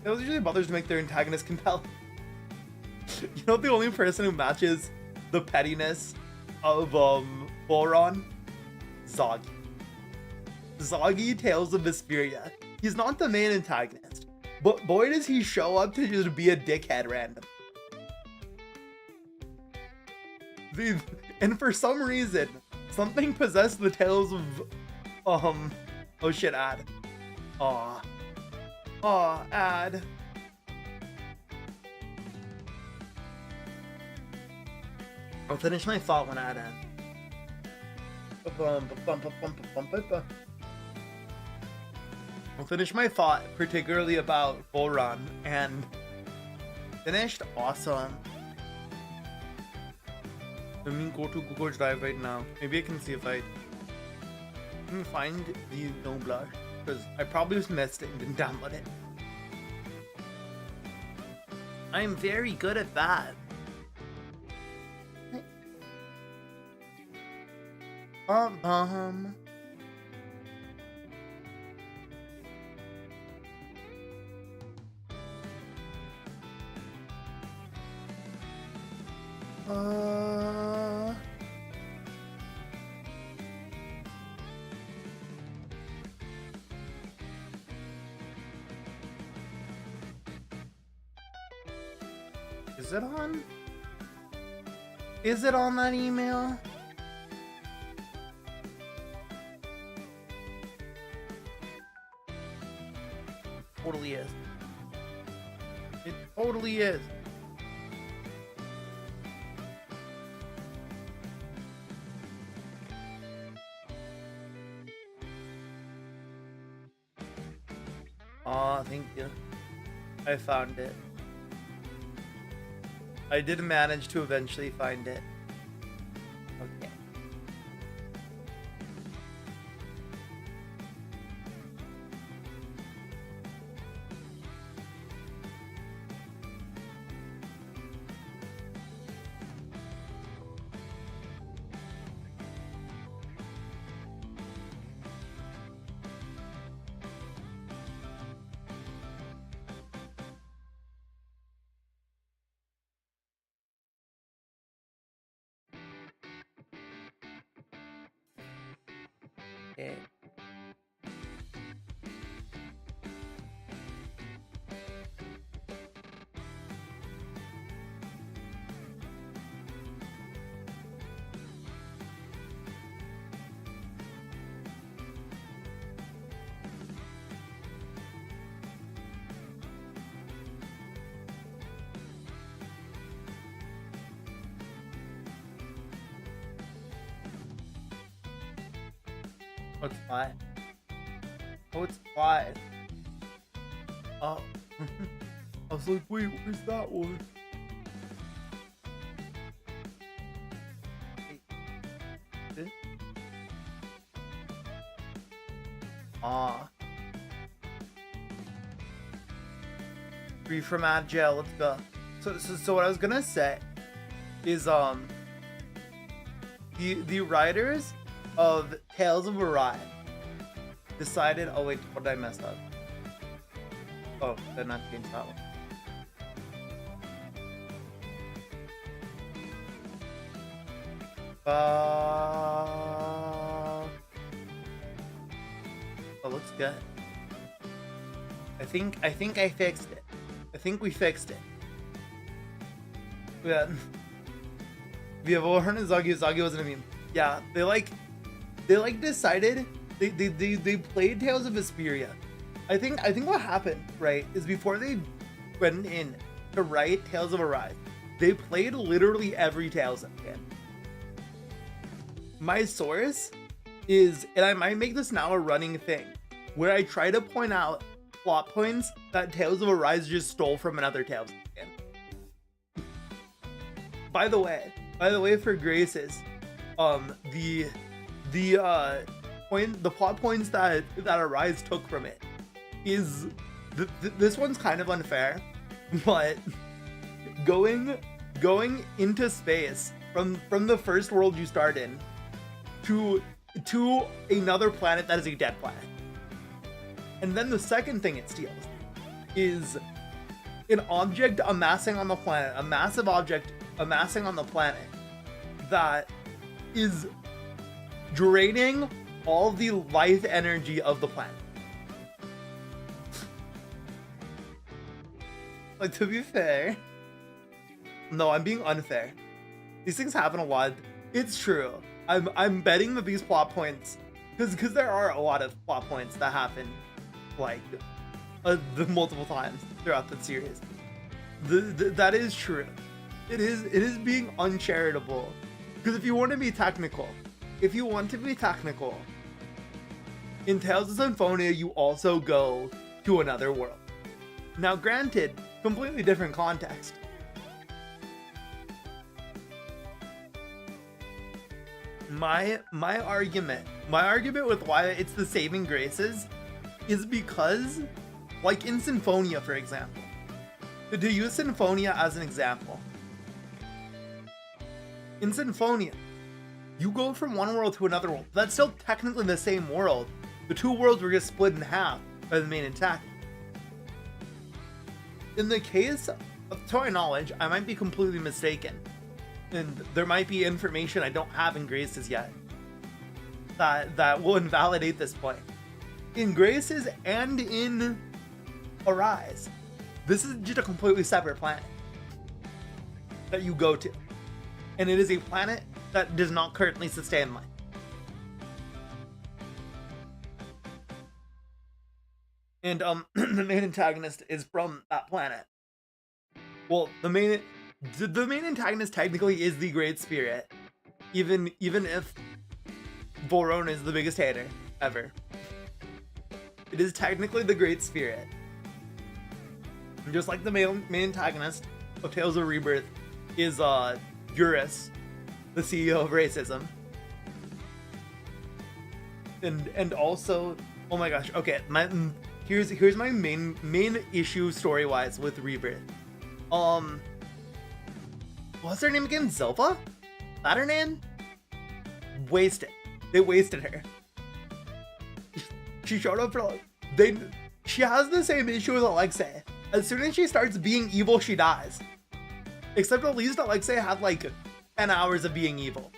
It usually bothers to make their antagonist compelling. You know the only person who matches the pettiness of Volron? Zoggy. Zoggy Tales of Vesperia. He's not the main antagonist, but boy does he show up to just be a dickhead random. And for some reason, something possessed the Tales of oh shit, ad. Ad. I'll finish my thought when ad ends. I'll finish my thought, particularly about Volron, and finished awesome. Let me go to Google Drive right now. Maybe I can see if I can find the no blush, because I probably just missed it and didn't download it. I'm very good at that. Is it on? Is it on that email? Totally is. It totally is. Aw, thank you. I found it. I did manage to eventually find it. Okay. Okay. Oh, it's 5. Oh, it's 5. Oh. I was like, wait, where's that one? Wait. Ah. Free from ad jail, let's go. So what I was gonna say is the writers of Tales of Orion decided, oh wait, what did I mess up? Oh, did not change that one. Oh, looks good. I think I fixed it. I think we fixed it. Yeah. We have Warren and Zagi. Zagi wasn't a meme. Yeah, they decided they played Tales of Vesperia. I think what happened, right, is before they went in to write Tales of Arise, they played literally every Tales game. My source is, and I might make this now a running thing, where I try to point out plot points that Tales of Arise just stole from another Tales game. By the way, for Grace's, the plot points that Arise took from it is this one's kind of unfair, but going into space from the first world you start in to another planet that is a dead planet, and then the second thing it steals is an object amassing on the planet, a massive object amassing on the planet that is draining all the life energy of the planet. Like, to be fair, no, I'm being unfair. These things happen a lot. It's true. I'm betting that these plot points, because there are a lot of plot points that happen, like, the multiple times throughout the series. That is true. It is being uncharitable. Because if you want to be technical, in Tales of Symphonia, you also go to another world. Now, granted, completely different context. My argument with why it's the saving graces is because, like in Symphonia, for example, to use Symphonia as an example, in Symphonia, you go from one world to another world. That's still technically the same world. The two worlds were just split in half by the main attack. In the case, to my knowledge, I might be completely mistaken, and there might be information I don't have in Graces yet that will invalidate this point. In Graces and in Arise, this is just a completely separate planet that you go to, and it is a planet that does not currently sustain life. And the main antagonist is from that planet. Well, the main antagonist technically is the Great Spirit, even if Voron is the biggest hater ever. It is technically the Great Spirit. And just like the main antagonist of Tales of Rebirth is Eurus, the CEO of racism. And also, oh my gosh, okay, here's my main issue story-wise with Rebirth. What's her name again? Zilpa? Is that her name? Wasted. They wasted her. She showed up for she has the same issue as Alexei. As soon as she starts being evil, she dies. Except at least Alexei had like 10 hours of being evil.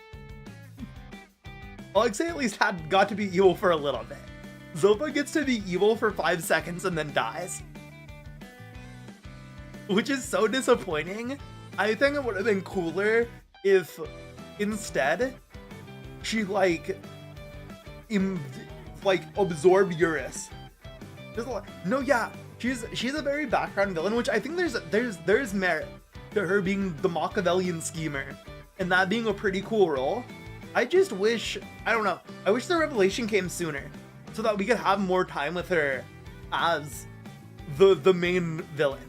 Alexei at least got to be evil for a little bit. Zopa gets to be evil for 5 seconds and then dies. Which is so disappointing. I think it would have been cooler if instead she like absorbed Eurus. Just like, no, yeah, she's a very background villain, which I think there's merit to her being the Machiavellian schemer and that being a pretty cool role. I just wish, I don't know, I wish the revelation came sooner so that we could have more time with her as the main villain.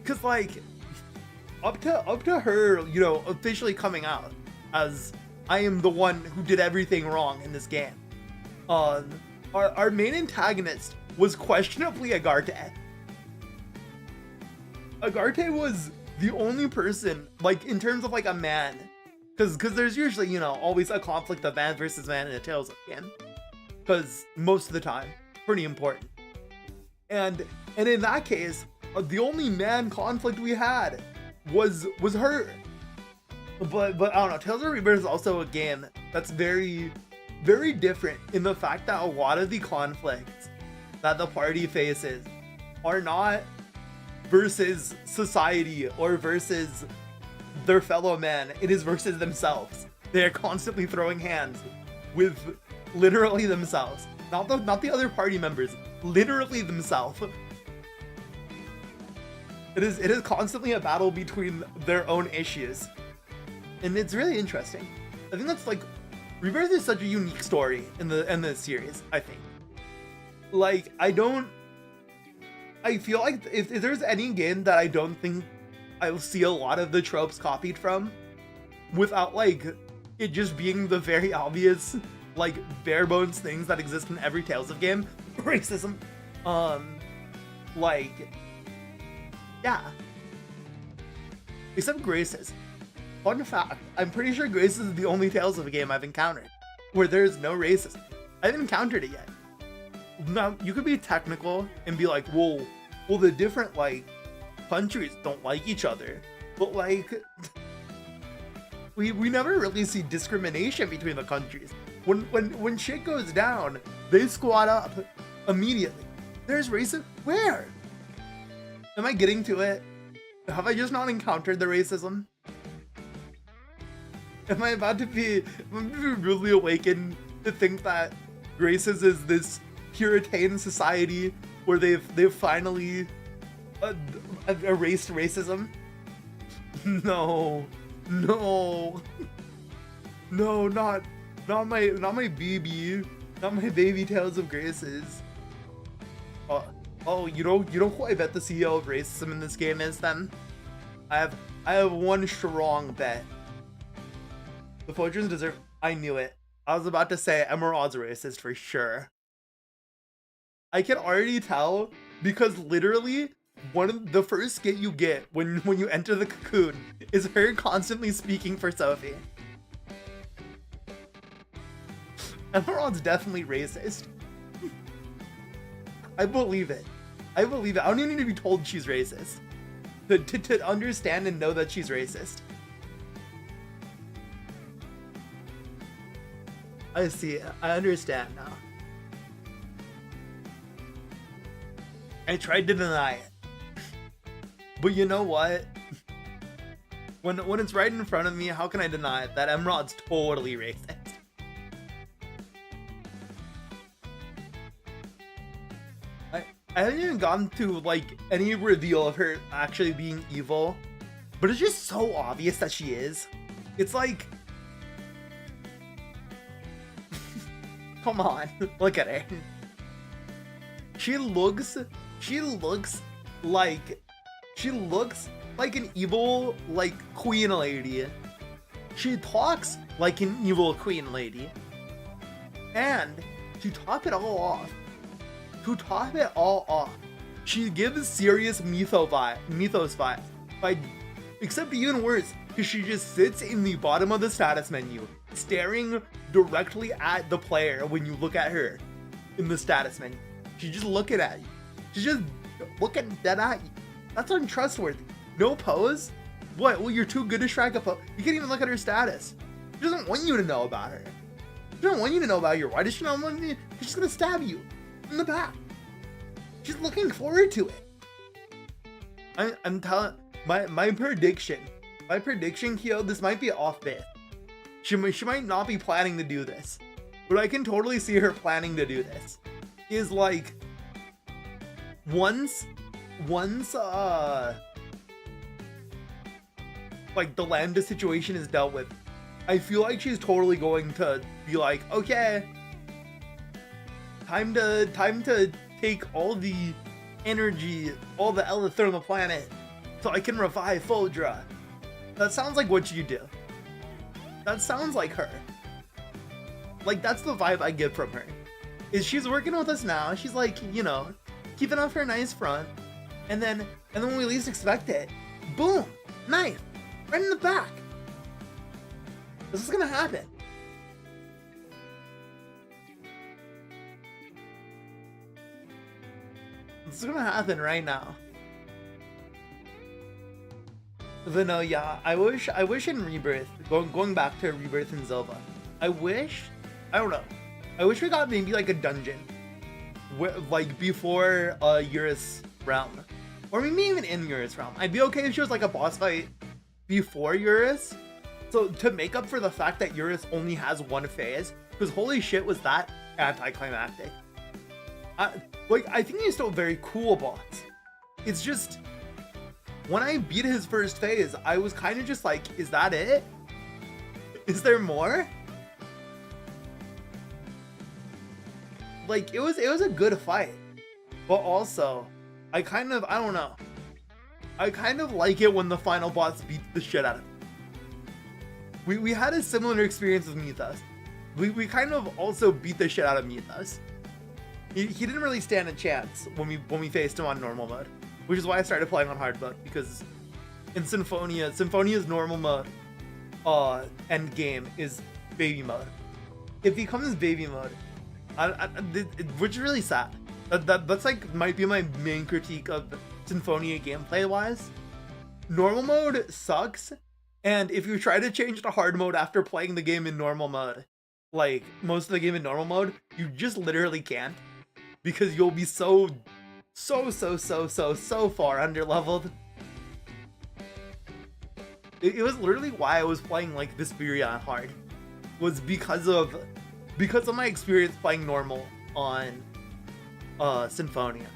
Cause like up to her, you know, officially coming out as I am the one who did everything wrong in this game. Our main antagonist was questionably Agarte. Agarte was the only person, like in terms of like a man, because there's usually, you know, always a conflict of man versus man in a Tales of game, because most of the time, pretty important. And in that case, the only man conflict we had was her. But I don't know, Tales of Rebirth is also a game that's very, very different in the fact that a lot of the conflicts that the party faces are not versus society or versus their fellow men. It is versus themselves. They are constantly throwing hands with literally themselves. Not the other party members, literally themselves. It is constantly a battle between their own issues. And it's really interesting. I think that's like, Rebirth is such a unique story in the series, I think. Like, I feel like if there's any game that I don't think I'll see a lot of the tropes copied from, without like it just being the very obvious, like bare bones things that exist in every Tales of game, racism, like, yeah. Except Graces. Fun fact, I'm pretty sure Graces is the only Tales of a game I've encountered where there's no racism. I haven't encountered it yet. Now, you could be technical and be like, well, the different, like, countries don't like each other. But, like, we never really see discrimination between the countries. When shit goes down, they squad up immediately. There's racism? Where? Am I getting to it? Have I just not encountered the racism? Am I about to be really awakened to think that Graces is this Puritan society where they've finally erased racism? No, not my baby, not my baby Tales of Graces. Oh, you know who I bet the CEO of racism in this game is then? I have one strong bet. The Fortunes deserve. I knew it. I was about to say Emerald's racist for sure. I can already tell because literally one of the first skit you get when you enter the cocoon is her constantly speaking for Sophie. Emerald's definitely racist. I believe it. I believe it. I don't even need to be told she's racist to understand and know that she's racist. I see it. I understand now. I tried to deny it. But you know what? When it's right in front of me, how can I deny it? That Emerald's totally racist. I haven't even gotten to like any reveal of her actually being evil, but it's just so obvious that she is. It's like, come on, look at her. She looks like an evil, like, queen lady. She talks like an evil queen lady. And to top it all off, she gives serious mythos vibes. Except even worse, because she just sits in the bottom of the status menu, staring directly at the player when you look at her in the status menu. She's just looking at you. She's just looking dead at you. That's untrustworthy. No pose? What? Well, you're too good to strike a pose. You can't even look at her status. She doesn't want you to know about her. She don't want you to know about your. Why does she not want you? She's gonna stab you in the back. She's looking forward to it. I'm telling my prediction. My prediction, Kyo, this might be off base. She might not be planning to do this, but I can totally see her planning to do this. Is like once like the Lambda situation is dealt with, I feel like she's totally going to be like, okay, time to take all the energy, all the Elithor on the planet, so I can revive Foldra. That sounds like what you do. That sounds like her. Like, that's the vibe I get from her. Is she's working with us now. She's like, you know, keeping up her nice front, and then when we least expect it, boom, knife, right in the back. This is gonna happen. This is gonna happen right now. But no, yeah, I wish in Rebirth, going back to Rebirth and Zelda, I don't know, I wish we got maybe like a dungeon where, like, before Eurus realm, or maybe even in Eurus realm. I'd be okay if she was like a boss fight before Eurus, so to make up for the fact that Eurus only has one phase, because holy shit was that anticlimactic. Like, I think he's still a very cool boss. It's just, when I beat his first phase, I was kind of just like, is that it? Is there more? Like, it was a good fight. But also, I don't know. I kind of like it when the final boss beats the shit out of him. We had a similar experience with Mythos. We kind of also beat the shit out of Mythos. He didn't really stand a chance when we faced him on normal mode, which is why I started playing on hard mode, because in Symphonia's normal mode end game is baby mode. It becomes baby mode, which is really sad. That's like might be my main critique of Symphonia gameplay wise. Normal mode sucks, and if you try to change to hard mode after playing the game in normal mode, like most of the game in normal mode, you just literally can't, because you'll be so far underleveled. It was literally why I was playing like Vesperia on hard, was because of my experience playing normal on Symphonia.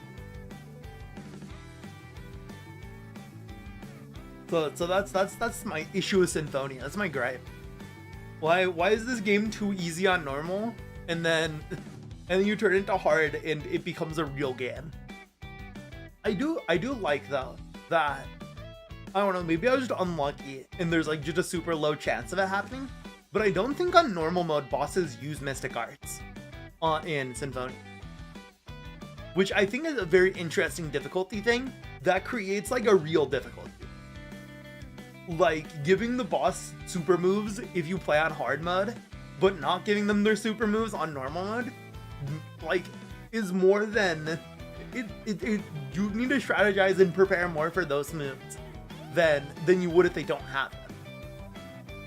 So that's my issue with Symphonia. That's my gripe. Why is this game too easy on normal, and then you turn it into hard and it becomes a real game? I do like though that, I don't know, maybe I was just unlucky and there's like just a super low chance of it happening, but I don't think on normal mode bosses use Mystic Arts in Symphonia, which I think is a very interesting difficulty thing that creates like a real difficulty. Like giving the boss super moves if you play on hard mode, but not giving them their super moves on normal mode, like, is more than it. You need to strategize and prepare more for those moves than you would if they don't have them,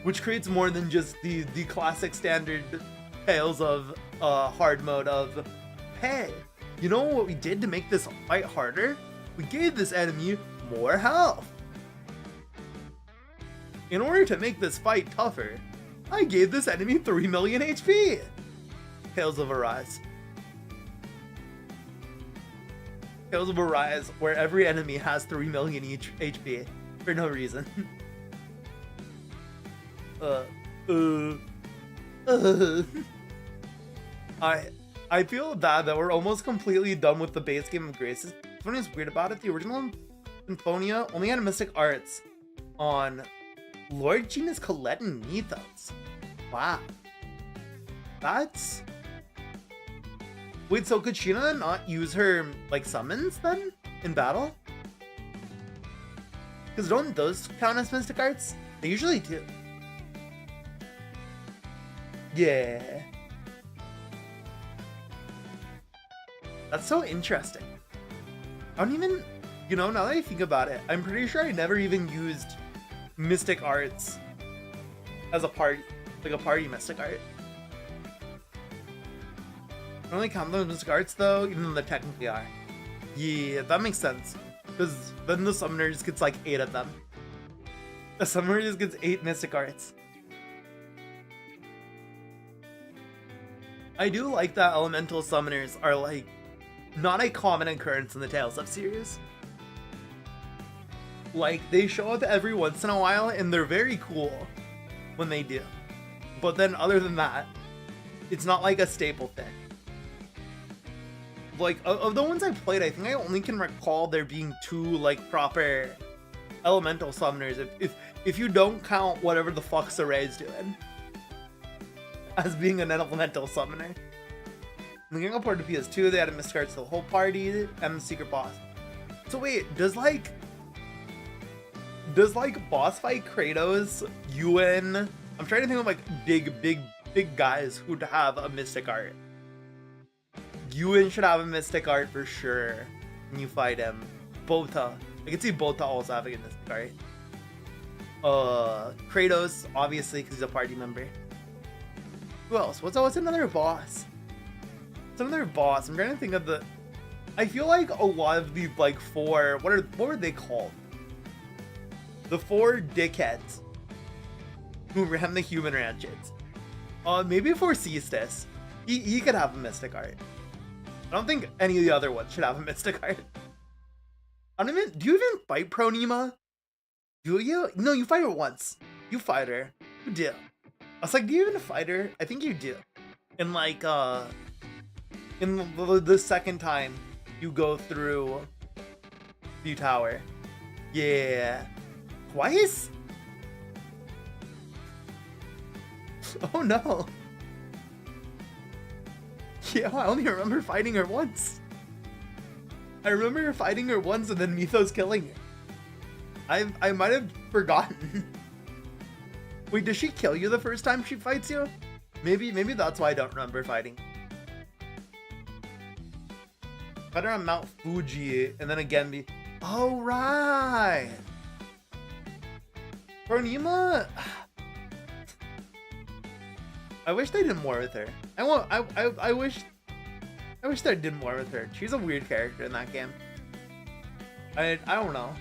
which creates more than just the classic standard tales of hard mode of, hey, you know what we did to make this fight harder? We gave this enemy more health. In order to make this fight tougher, I gave this enemy 3 million HP. Tales of Arise. Tales of Arise, where every enemy has 3 million each HP for no reason. I feel bad that we're almost completely done with the base game of Graces. Something that's weird about it, the original Symphonia only had Mystic Arts on Lord Genus, Colette, and Mythos. Wow. That's... Wait, so could Sheena not use her, like, summons, then? In battle? Because don't those count as Mystic Arts? They usually do. Yeah. That's so interesting. I don't even... You know, now that I think about it, I'm pretty sure I never even used Mystic Arts as a party, like a party Mystic Art. don't really count them as cards though, even though they technically are. Yeah, that makes sense. Because then the summoner just gets like 8 of them. The summoner just gets 8 mystic arts. I do like that elemental summoners are like not a common occurrence in the Tales of series. Like, they show up every once in a while and they're very cool when they do. But then other than that, it's not like a staple thing. Like, of the ones I played, I think I only can recall there being 2 like proper elemental summoners if you don't count whatever the fuck Saray's doing as being an elemental summoner. Looking up to PS2, they added Mystic Arts to the whole party and the secret boss. So wait, does like boss fight Kratos, Ewan? I'm trying to think of like big guys who'd have a mystic art. Ewan should have a mystic art for sure when you fight him. Bota, I can see Bota also having a mystic art. Kratos, obviously, because he's a party member. Who else? What's another boss? What's another boss? I'm trying to think of the. I feel like a lot of these like 4. What were they called? The 4 dickheads who ran the human ranches. Maybe for Cestus, he could have a mystic art. I don't think any of the other ones should have a mystic art. I don't even. Do you even fight Pronema? Do you? No, you fight her once. You fight her. You do. I was like, do you even fight her? I think you do. And like, in the second time you go through View Tower. Yeah. Twice? Oh no. Yeah, I only remember fighting her once. I remember fighting her once and then Mythos killing her. I might have forgotten. Wait, does she kill you the first time she fights you? Maybe that's why I don't remember fighting. Fight her on Mount Fuji and then again be. Oh right. Pronema. I wish they did more with her. I wish they did more with her. She's a weird character in that game. I don't know.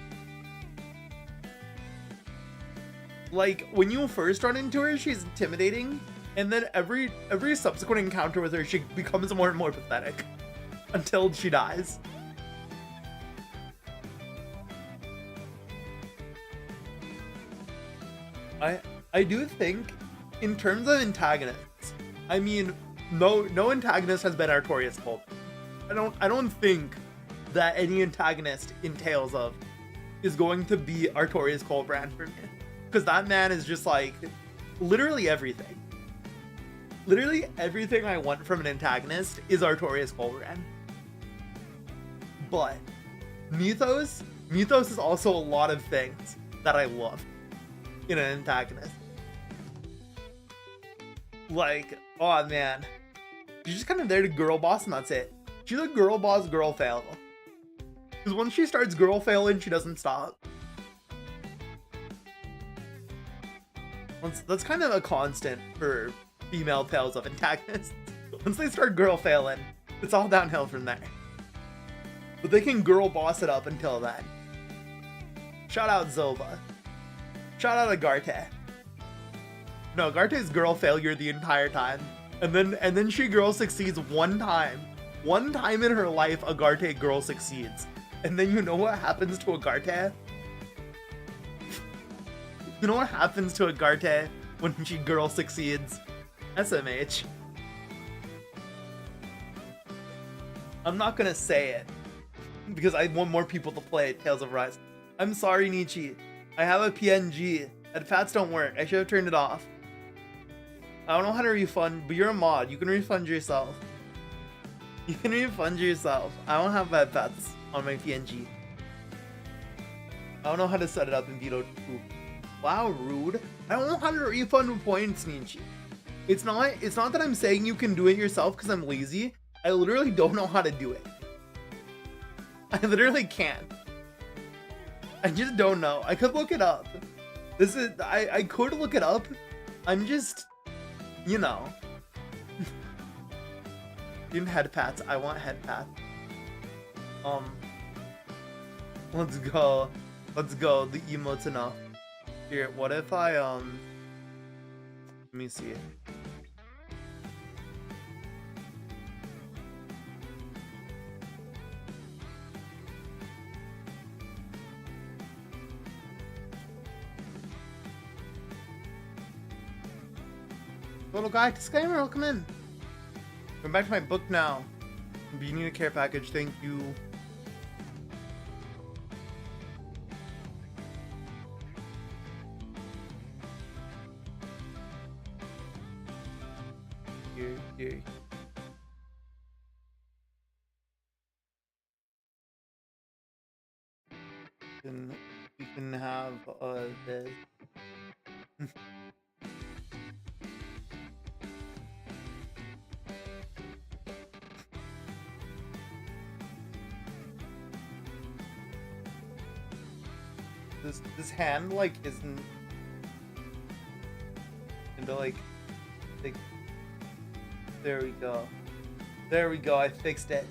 Like, when you first run into her, she's intimidating, and then every subsequent encounter with her, she becomes more and more pathetic until she dies. I do think, in terms of antagonists, I mean, no antagonist has been Artorias Cold. I don't think that any antagonist in Tales of is going to be Artorias Coldbrand for me. Because that man is just like, literally everything. Literally everything I want from an antagonist is Artorias Coldbrand. But Mythos is also a lot of things that I love in an antagonist. Like, oh man, she's just kind of there to girl boss and that's it. She's a girl boss, girl fail. Because once she starts girl failing, she doesn't stop. That's kind of a constant for female Tales of antagonists. Once they start girl failing, it's all downhill from there. But they can girl boss it up until then. Shout out Zova. Shout out Agarte. No, Agarte's girl failure the entire time. And then she girl succeeds one time. One time in her life, Agarte girl succeeds. And then you know what happens to Agarte? You know what happens to Agarte when she girl succeeds? SMH. I'm not gonna say it because I want more people to play Tales of Rise. I'm sorry, Nietzsche. I have a PNG. Adfats don't work. I should have turned it off. I don't know how to refund, but you're a mod. You can refund yourself. You can refund yourself. I don't have Adfats on my PNG. I don't know how to set it up in Vito 2. Wow, rude. I don't know how to refund points, Nietzsche. It's not that I'm saying you can do it yourself because I'm lazy. I literally don't know how to do it. I literally can't. I just don't know. I could look it up. I could look it up. I'm just, you know. In head pats. I want head pats. Let's go. Let's go. The emote's enough. Here, what if I, let me see. Little guy, disclaimer, welcome in. Going back to my book now. You need a care package, thank you. Here. We can have this. This hand like isn't into like there we go. There we go, I fixed it.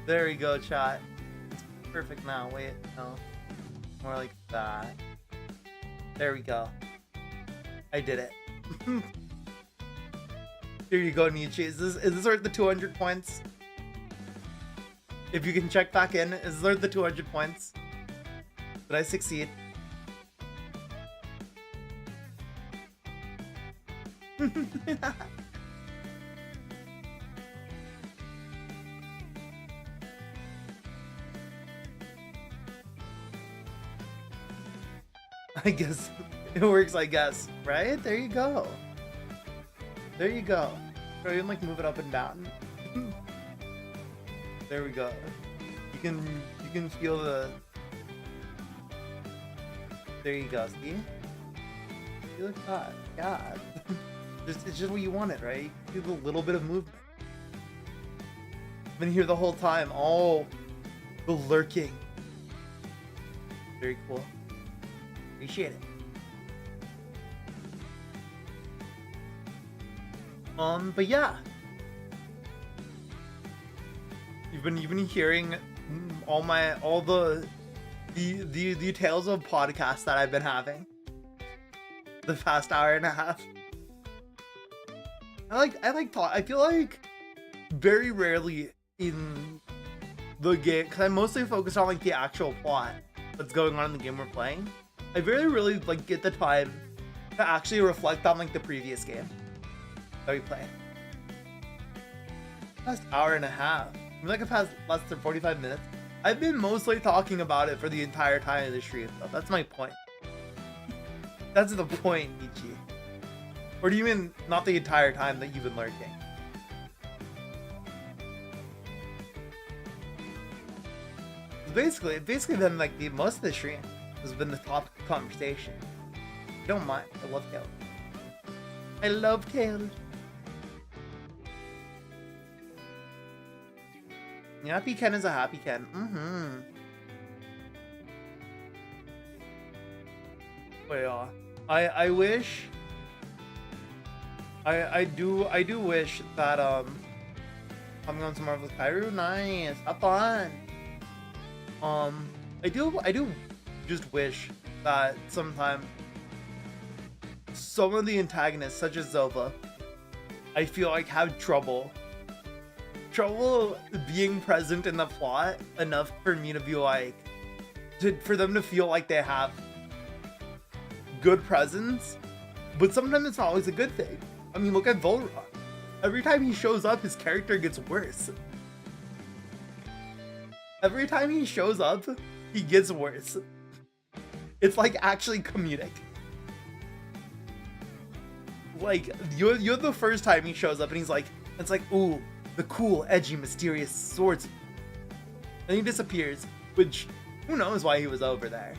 There we go, chat. It's perfect now. Wait, no. More like that. There we go. I did it. Here you go, Nietzsche. Is this worth the 200 points? If you can check back in, is this worth the 200 points? Did I succeed? I guess it works, I guess, right? There you go. There you go. Or even like move it up and down. There we go. You can feel the. There you go. See? You look hot. Yeah. It's just what you wanted, right? You do a little bit of movement. I've been here the whole time. Oh, the lurking. Very cool. Appreciate it. But yeah. You've been hearing all the tales of podcasts that I've been having the past hour and a half. I feel like very rarely in the game, because I'm mostly focused on like the actual plot that's going on in the game we're playing. I very rarely like get the time to actually reflect on like the previous game that we played. Past hour and a half. I mean, like a past less than 45 minutes. I've been mostly talking about it for the entire time of the stream, though. That's my point. That's the point, Ichi. Or do you mean not the entire time that you've been lurking? Basically then like most of the stream has been the topic of conversation. Don't mind. I love Tails. I love Tails. Happy Ken is a happy Ken. Wait, I wish. I do wish that coming on to Marvel's Kairu, nice, have fun. I do just wish that sometime some of the antagonists, such as Zova, I feel like have trouble being present in the plot enough for me to be like, for them to feel like they have good presence, but sometimes it's not always a good thing. I mean, look at Volron. Every time he shows up, his character gets worse. Every time he shows up, he gets worse. It's like actually comedic. Like, you're the first time he shows up and he's like, it's like, ooh, the cool, edgy, mysterious swords. And he disappears, which, who knows why he was over there.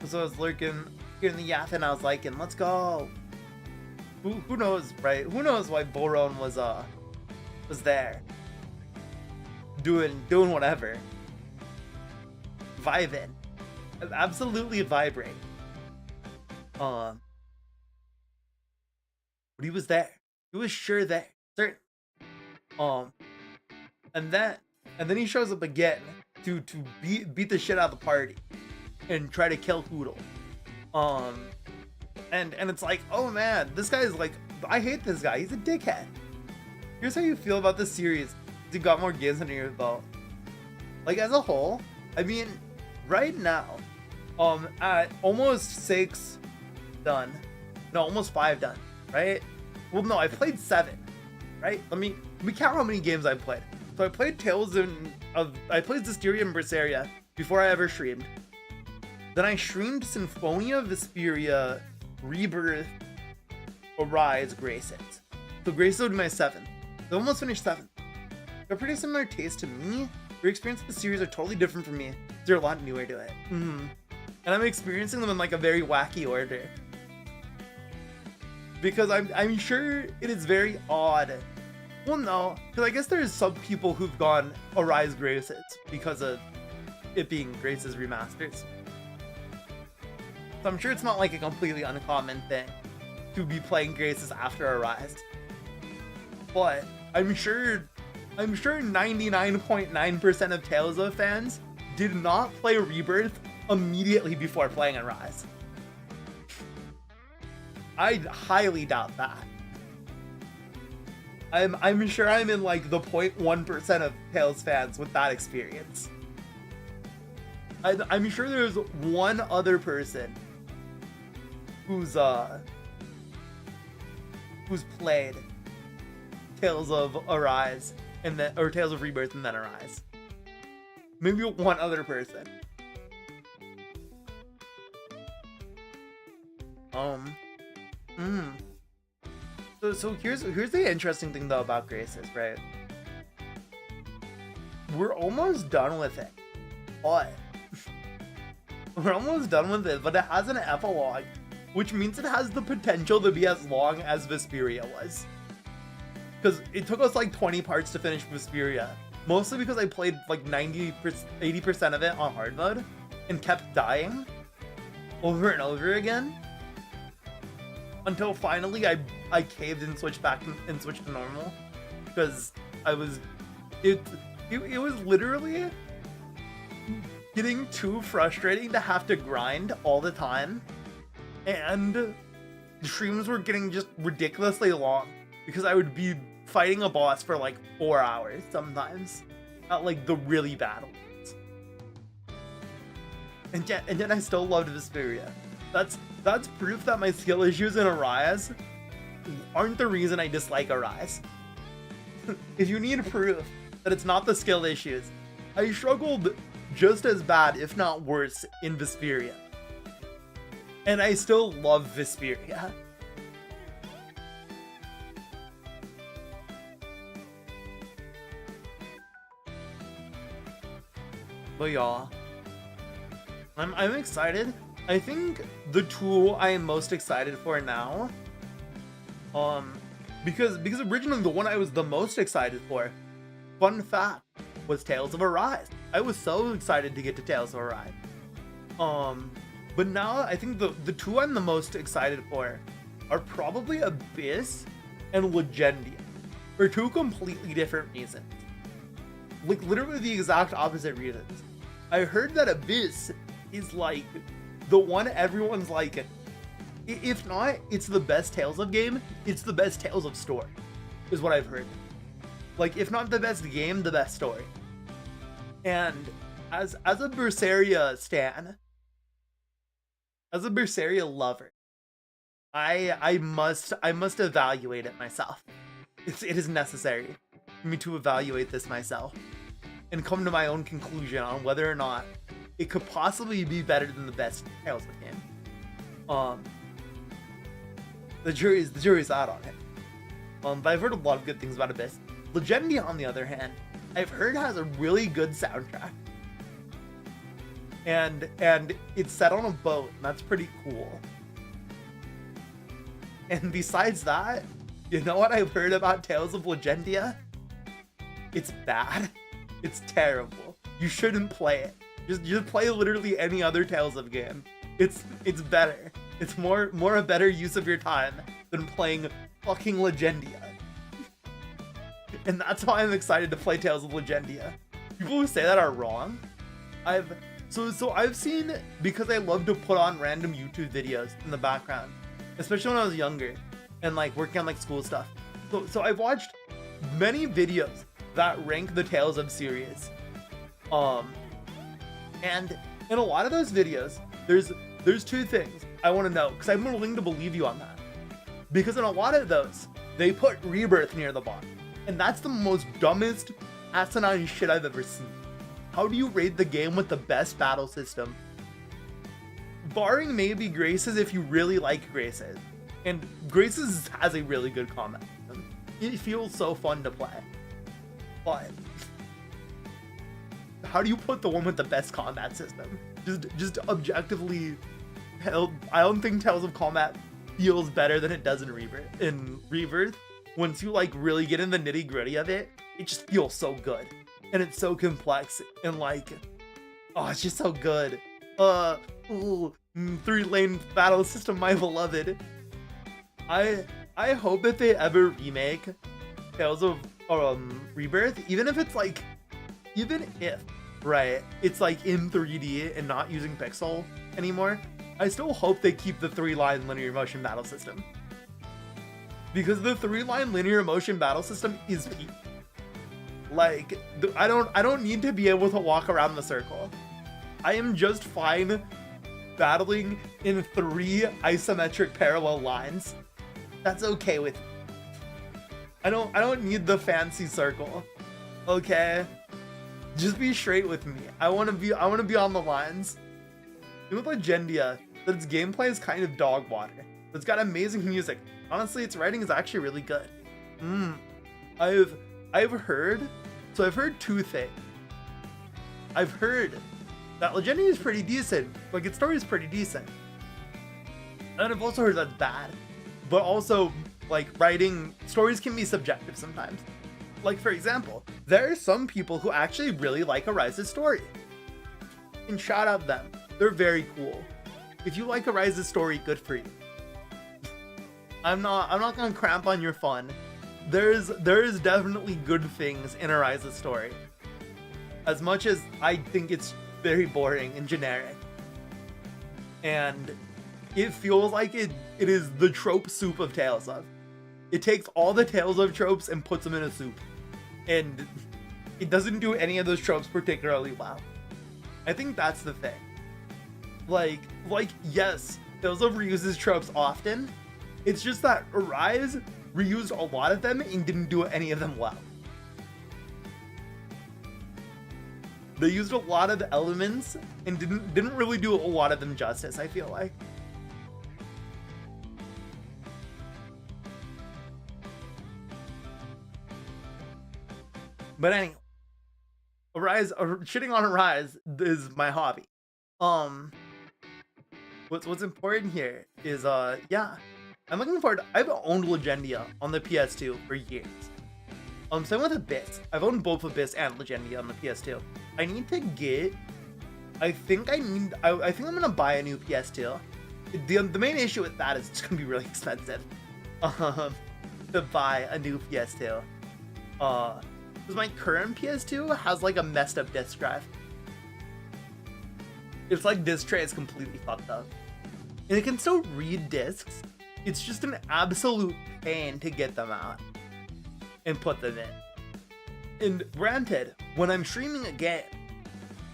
So I was lurking here in the Yath and I was like, let's go. Who knows, right? Who knows why Boron was there. Doing whatever. Vibing. Absolutely vibrate. But he was there. He was sure there. certain. Um, and then he shows up again to beat the shit out of the party and try to kill Hoodle. And it's like, oh man, this guy is like, I hate this guy. He's a dickhead. Here's how you feel about this series. You got more games under your belt. Like as a whole, I mean, right now, at almost 6 done, no, almost 5 done, right? Well, no, I played 7, right? Let me count how many games I played. So I played I played Zisteria and Berseria before I ever streamed. Then I streamed Symphonia, Vesperia, Rebirth, Arise, Graces. So Graces would be my 7th. I almost finished 7th. They're pretty similar taste to me. Your experience with the series are totally different from me. They're a lot newer to it. And I'm experiencing them in like a very wacky order. Because I'm sure it is very odd. Well, no, because I guess there's some people who've gone Arise Graces because of it being Graces remasters. So I'm sure it's not like a completely uncommon thing to be playing Graces after Arise. But I'm sure 99.9% of Tales of fans did not play Rebirth immediately before playing Arise. I highly doubt that. I'm sure I'm in like the 0.1% of Tales fans with that experience. I'm sure there's one other person who's played Tales of Arise and then, or Tales of Rebirth and then Arise. Maybe one other person. So here's the interesting thing though about Graces, right? We're almost done with it, but it has an epilogue, which means it has the potential to be as long as Vesperia was. Because it took us like 20 parts to finish Vesperia, mostly because I played like 80% of it on hard mode and kept dying over and over again. Until finally I caved and switched back and switched to normal, because it was literally getting too frustrating to have to grind all the time, and the streams were getting just ridiculously long because I would be fighting a boss for like 4 hours sometimes at like the really bad ones, and yet I still loved Vesperia. That's proof that my skill issues in Arise aren't the reason I dislike Arise. If you need proof that it's not the skill issues, I struggled just as bad, if not worse, in Vesperia. And I still love Vesperia. But y'all, I'm excited. I think the tool I am most excited for now, because originally the one I was the most excited for, fun fact, was Tales of Arise. I was so excited to get to Tales of Arise. But now I think the two I'm the most excited for are probably Abyss and Legendia, for two completely different reasons. Like literally the exact opposite reasons. I heard that Abyss is like the one everyone's like, if not, it's the best Tales of game, it's the best Tales of story, is what I've heard. Like, if not the best game, the best story. And as a Berseria stan, as a Berseria lover, I must evaluate it myself. It is necessary for me to evaluate this myself and come to my own conclusion on whether or not it could possibly be better than the best Tales of game. The jury's out on it. But I've heard a lot of good things about Abyss. Legendia, on the other hand, I've heard has a really good soundtrack. And it's set on a boat, and that's pretty cool. And besides that, you know what I've heard about Tales of Legendia? It's bad. It's terrible. You shouldn't play it. Just play literally any other Tales of game. It's better. It's more a better use of your time than playing fucking Legendia. And that's why I'm excited to play Tales of Legendia. People who say that are wrong. So I've seen, because I love to put on random YouTube videos in the background, especially when I was younger and like working on like school stuff. So I've watched many videos that rank the Tales of series. And in a lot of those videos, there's two things I want to know, because I'm willing to believe you on that. Because in a lot of those, they put Rebirth near the bottom. And that's the most dumbest asinine shit I've ever seen. How do you rate the game with the best battle system? Barring maybe Graces, if you really like Graces. And Graces has a really good combat system. It feels so fun to play. But how do you put the one with the best combat system? Just objectively, I don't think Tales of Combat feels better than it does in Rebirth. Once you like really get in the nitty gritty of it, it just feels so good. And it's so complex and like, oh, it's just so good. 3-lane battle system, my beloved. I hope that they ever remake Tales of Rebirth, even if it's like, right, it's like in 3D and not using pixel anymore. I still hope they keep the 3-line linear motion battle system. Because the 3-line linear motion battle system is peak. Like, I don't need to be able to walk around the circle. I am just fine battling in 3 isometric parallel lines. That's okay with me. I don't need the fancy circle. Okay? Just be straight with me. I wanna be on the lines. With Legendia, that its gameplay is kind of dog water. It's got amazing music. Honestly, its writing is actually really good. I've heard two things. I've heard that Legendia is pretty decent, like its story is pretty decent. And I've also heard that's bad. But also, like, writing stories can be subjective sometimes. Like, for example, there are some people who actually really like Arise's story. And shout out them. They're very cool. If you like Arise's story, good for you. I'm not gonna cramp on your fun. There's definitely good things in Arise's story. As much as I think it's very boring and generic. And it feels like it is the trope soup of Tales of. It takes all the Tales of tropes and puts them in a soup. And it doesn't do any of those tropes particularly well. I think that's the thing. Like yes, Tales of reuses tropes often. It's just that Arise reused a lot of them and didn't do any of them well. They used a lot of elements and didn't really do a lot of them justice, I feel like. But anyway, shitting on Arise is my hobby. What's important here is yeah, I'm looking forward. I've owned Legendia on the PS2 for years. Same with Abyss. I've owned both Abyss and Legendia on the PS2. I need to get. I think I'm gonna buy a new PS2. The main issue with that is it's gonna be really expensive. To buy a new PS2. Because my current PS2 has like a messed up disk drive. It's like disk tray is completely fucked up. And it can still read discs. It's just an absolute pain to get them out and put them in. And granted, when I'm streaming a game,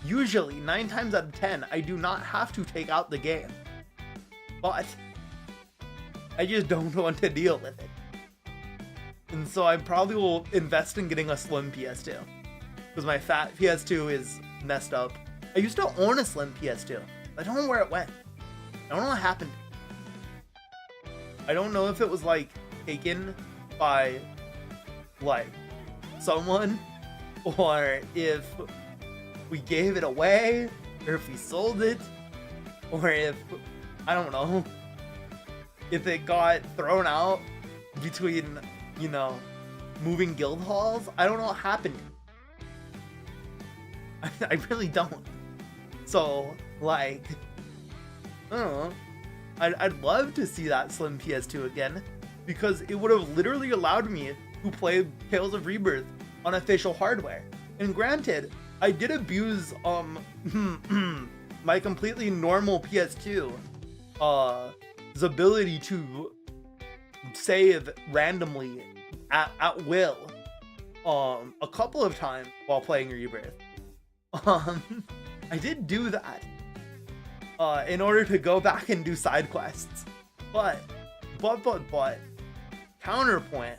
usually 9 times out of 10, I do not have to take out the game. But I just don't want to deal with it. And so I probably will invest in getting a slim PS2. Because my fat PS2 is messed up. I used to own a slim PS2. I don't know where it went. I don't know what happened. I don't know if it was like taken by like someone, or if we gave it away, or if we sold it, or if, I don't know, if it got thrown out between, you know, moving guild halls. I don't know what happened. I really don't. So, like, I don't know. I'd love to see that slim PS2 again, because it would have literally allowed me who play Tales of Rebirth on official hardware. And granted, I did abuse my completely normal PS2 his ability to save randomly at will a couple of times while playing Rebirth. I did do that in order to go back and do side quests, but counterpoint.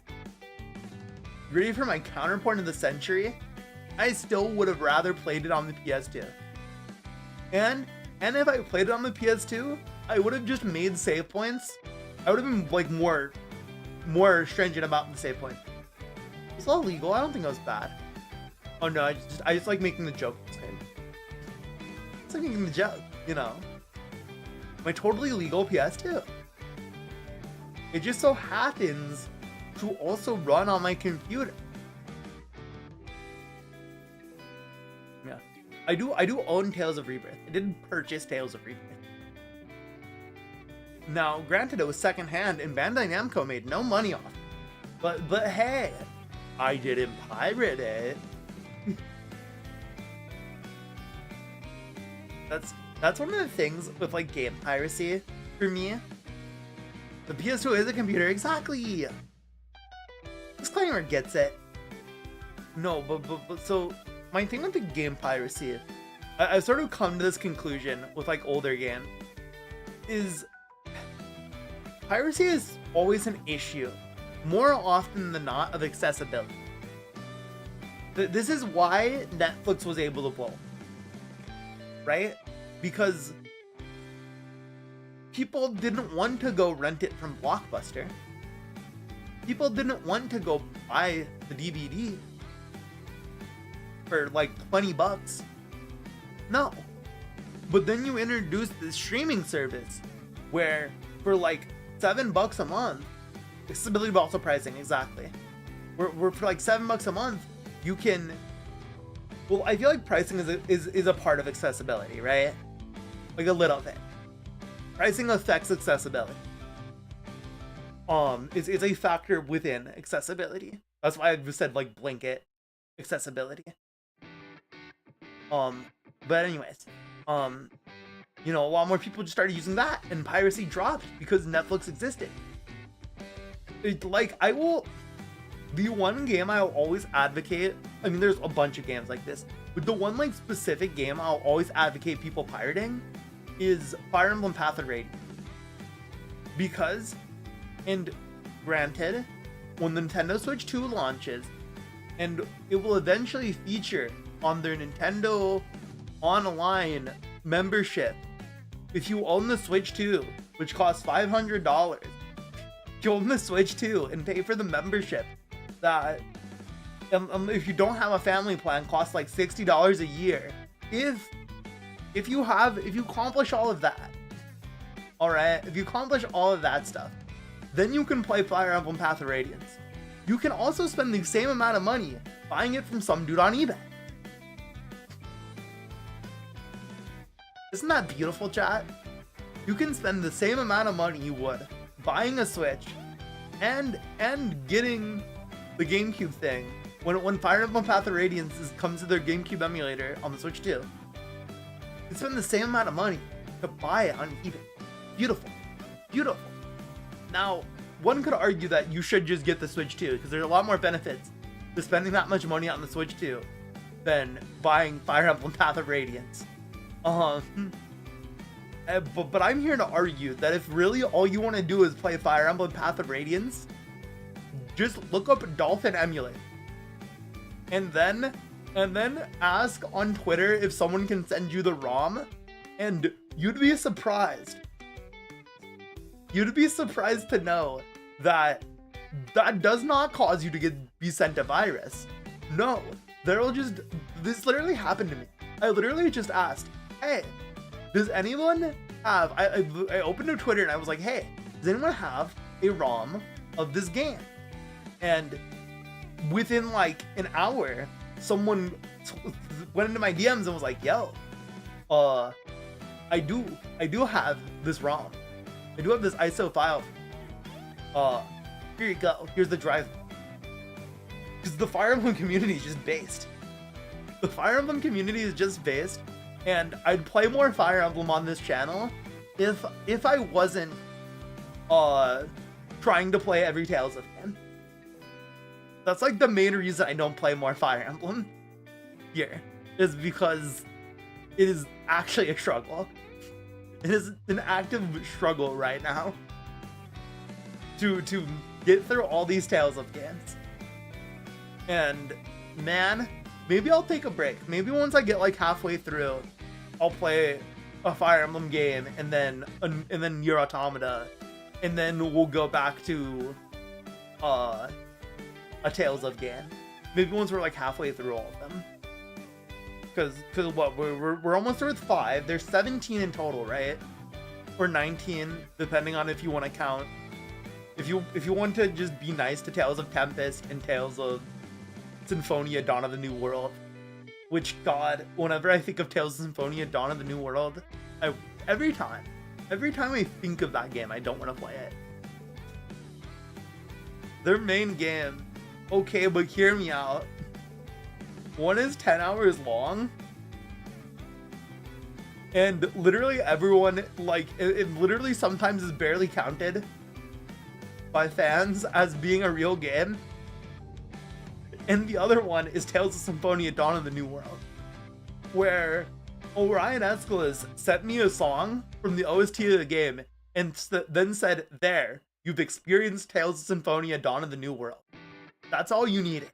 Ready for my counterpoint of the century? I still would have rather played it on the PS2. And if I played it on the PS2, I would have just made save points. I would have been like more stringent about the save point. It's all legal. I don't think it was bad. Oh no, I just like making the joke this game. It's like making the joke, you know. My totally legal PS2. It just so happens to also run on my computer. Yeah. I do own Tales of Rebirth. I didn't purchase Tales of Rebirth. Now, granted, it was secondhand, and Bandai Namco made no money off it. But hey, I didn't pirate it. That's one of the things with like game piracy for me. The PS2 is a computer, exactly. Disclaimer gets it. No, but so my thing with the game piracy, I've sort of come to this conclusion with like older games, is piracy is always an issue, more often than not, of accessibility. This is why Netflix was able to blow, right? Because people didn't want to go rent it from Blockbuster. People didn't want to go buy the DVD for like $20. No. But then you introduce this streaming service where for like $7 a month, accessibility but also pricing, exactly. Where for like $7 a month, you can, well, I feel like pricing is a part of accessibility, right? Like a little bit. Pricing affects accessibility. It's a factor within accessibility. That's why I've said like blanket accessibility. But anyways, you know, a lot more people just started using that, and piracy dropped because Netflix existed. The one game I'll always advocate, I mean, there's a bunch of games like this, but the one like specific game I'll always advocate people pirating is Fire Emblem Path of Radiance. Because, and granted, when the Nintendo Switch 2 launches, and it will eventually feature on their Nintendo Online membership, if you own the Switch 2, which costs $500, if you own the Switch 2 and pay for the membership, that if you don't have a family plan, costs like $60 a year. If you accomplish all of that, alright, if you accomplish all of that stuff, then you can play Fire Emblem Path of Radiance. You can also spend the same amount of money buying it from some dude on eBay. Isn't that beautiful, chat? You can spend the same amount of money you would buying a Switch and getting the GameCube thing when Fire Emblem Path of Radiance comes to their GameCube emulator on the Switch 2. You spend the same amount of money to buy it on eBay. Beautiful. Beautiful. Now, one could argue that you should just get the Switch 2 because there's a lot more benefits to spending that much money on the Switch 2 than buying Fire Emblem Path of Radiance. But I'm here to argue that if really all you want to do is play Fire Emblem Path of Radiance, just look up Dolphin Emulator. And then ask on Twitter if someone can send you the ROM, and you'd be surprised. You'd be surprised to know that does not cause you to be sent a virus. No, this literally happened to me. I literally just asked, hey, does anyone have, I opened a Twitter and I was like, hey, does anyone have a ROM of this game? And within like an hour, someone went into my DMs and was like, yo, I do have this ROM. I do have this ISO file. Here you go. Here's the drive. because the Fire Emblem community is just based. The Fire Emblem community is just based, and I'd play more Fire Emblem on this channel if I wasn't trying to play every Tales of game. That's like the main reason I don't play more Fire Emblem here, is because it is actually a struggle. It is an active struggle right now to get through all these Tales of games. And man, maybe I'll take a break. Maybe once I get like halfway through, I'll play a Fire Emblem game and then Nier Automata, and then we'll go back to a Tales of game. Maybe once we're like halfway through all of them. Because what, we're almost through with 5. There's 17 in total, right? Or 19, depending on if you want to count. If you want to just be nice to Tales of Tempest and Tales of Symphonia Dawn of the New World, which, God, whenever I think of Tales of Symphonia Dawn of the New World, every time I think of that game, I don't want to play it. Their main game, okay, but hear me out. One is 10 hours long, and literally everyone, like, it literally sometimes is barely counted by fans as being a real game. And the other one is Tales of Symphonia Dawn of the New World, where Orion Escalis sent me a song from the OST of the game and then said, there, you've experienced Tales of Symphonia Dawn of the New World. That's all you needed.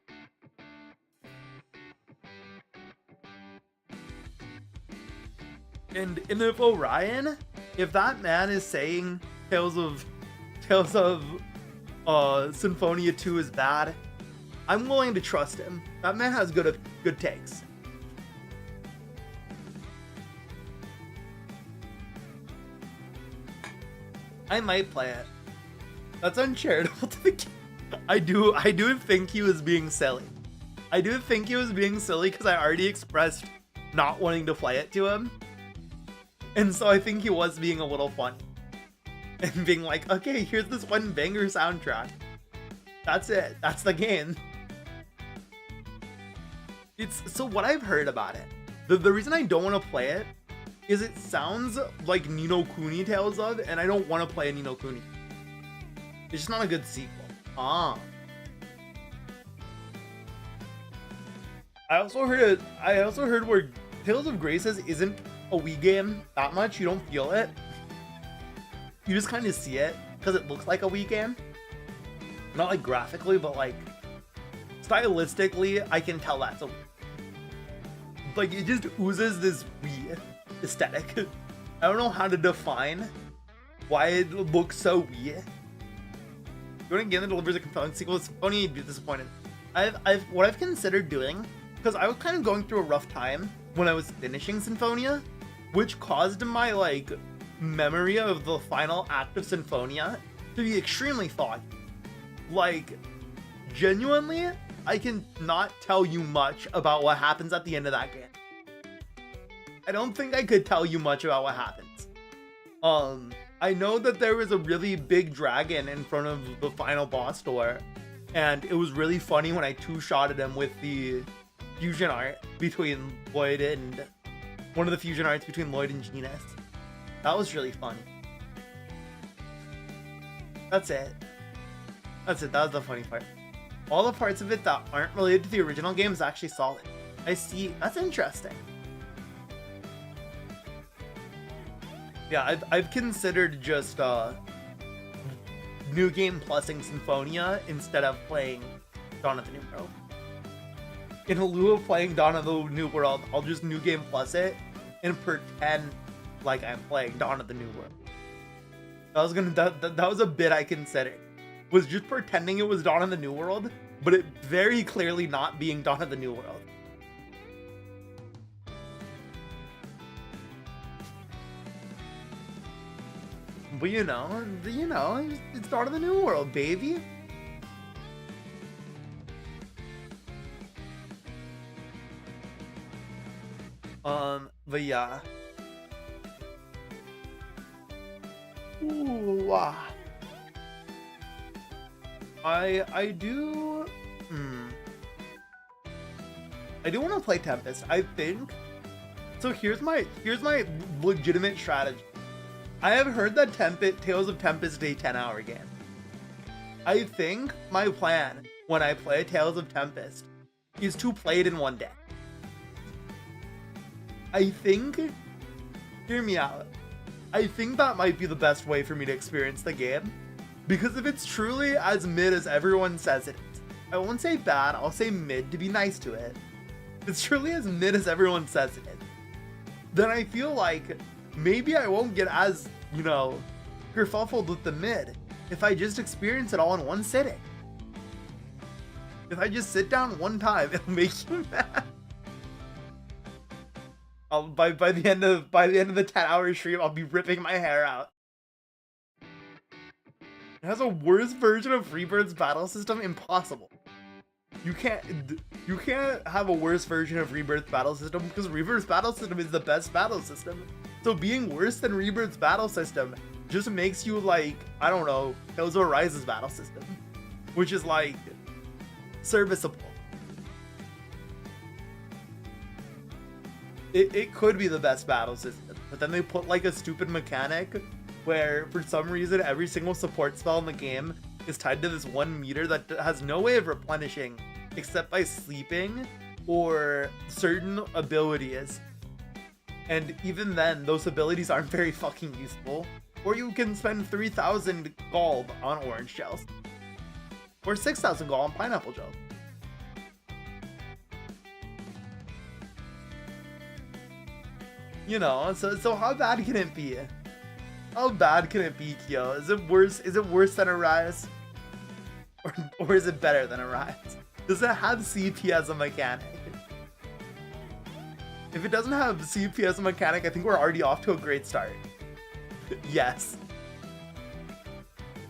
And if Orion, if that man is saying Tales of Symphonia 2 is bad, I'm willing to trust him. That man has good takes. I might play it. That's uncharitable to the game. I do think he was being silly. I do think he was being silly because I already expressed not wanting to play it to him. And so I think he was being a little funny. And being like, okay, here's this one banger soundtrack. That's it. That's the game. So what I've heard about it, the reason I don't want to play it is it sounds like Ni no Kuni Tales of, and I don't want to play a Ni no Kuni. It's just not a good sequel. I also heard where Tales of Graces isn't a Wii game that much. You don't feel it. You just kind of see it because it looks like a Wii game. Not like graphically, but like stylistically, I can tell that's a Wii. Like, it just oozes this Wii aesthetic. I don't know how to define why it looks so Wii. Doing a game that delivers a compelling sequel to Symphonia, you'd be disappointed. What I've considered doing, because I was kind of going through a rough time when I was finishing Symphonia, which caused my like memory of the final act of Symphonia to be extremely foggy. Like, genuinely, I can not tell you much about what happens at the end of that game. I don't think I could tell you much about what happens. I know that there was a really big dragon in front of the final boss door, and it was really funny when I two-shotted him with the fusion art between Lloyd and one of the fusion arts between Lloyd and Genus. That was really funny. That's it. That was the funny part. All the parts of it that aren't related to the original game is actually solid. I see. That's interesting. Yeah, I've considered just new game plusing Symphonia instead of playing Dawn of the New World. In lieu of playing Dawn of the New World, I'll just new game plus it and pretend like I'm playing Dawn of the New World. That was a bit I considered. Was just pretending it was Dawn of the New World, but it very clearly not being Dawn of the New World. But you know, it's Dawn of the New World, baby. But yeah. Ooh, I do. I do want to play Tempest. I think so. Here's my legitimate strategy. I have heard that Tales of Tempest is a 10-hour game. I think my plan when I play Tales of Tempest is to play it in one day. I think, hear me out, I think that might be the best way for me to experience the game, because if it's truly as mid as everyone says it is, I won't say bad, I'll say mid to be nice to it. If it's truly as mid as everyone says it is, then I feel like maybe I won't get as, you know, kerfuffled with the mid if I just experience it all in one sitting. If I just sit down one time, it'll make you mad. By the end of the 10-hour stream, I'll be ripping my hair out. It has a worse version of Rebirth's battle system? Impossible. You can't have a worse version of Rebirth's battle system because Rebirth's battle system is the best battle system. So being worse than Rebirth's battle system just makes you like, I don't know, Tales of Arise's battle system, which is like serviceable. It could be the best battle system, but then they put like a stupid mechanic where for some reason every single support spell in the game is tied to this one meter that has no way of replenishing except by sleeping or certain abilities. And even then, those abilities aren't very fucking useful. Or you can spend 3,000 gold on orange shells. Or 6,000 gold on pineapple gel. You know, so how bad can it be? How bad can it be, Kyo? Is it worse than Arise? Or is it better than Arise? Does it have CP as a mechanic? If it doesn't have CP as a mechanic, I think we're already off to a great start. Yes.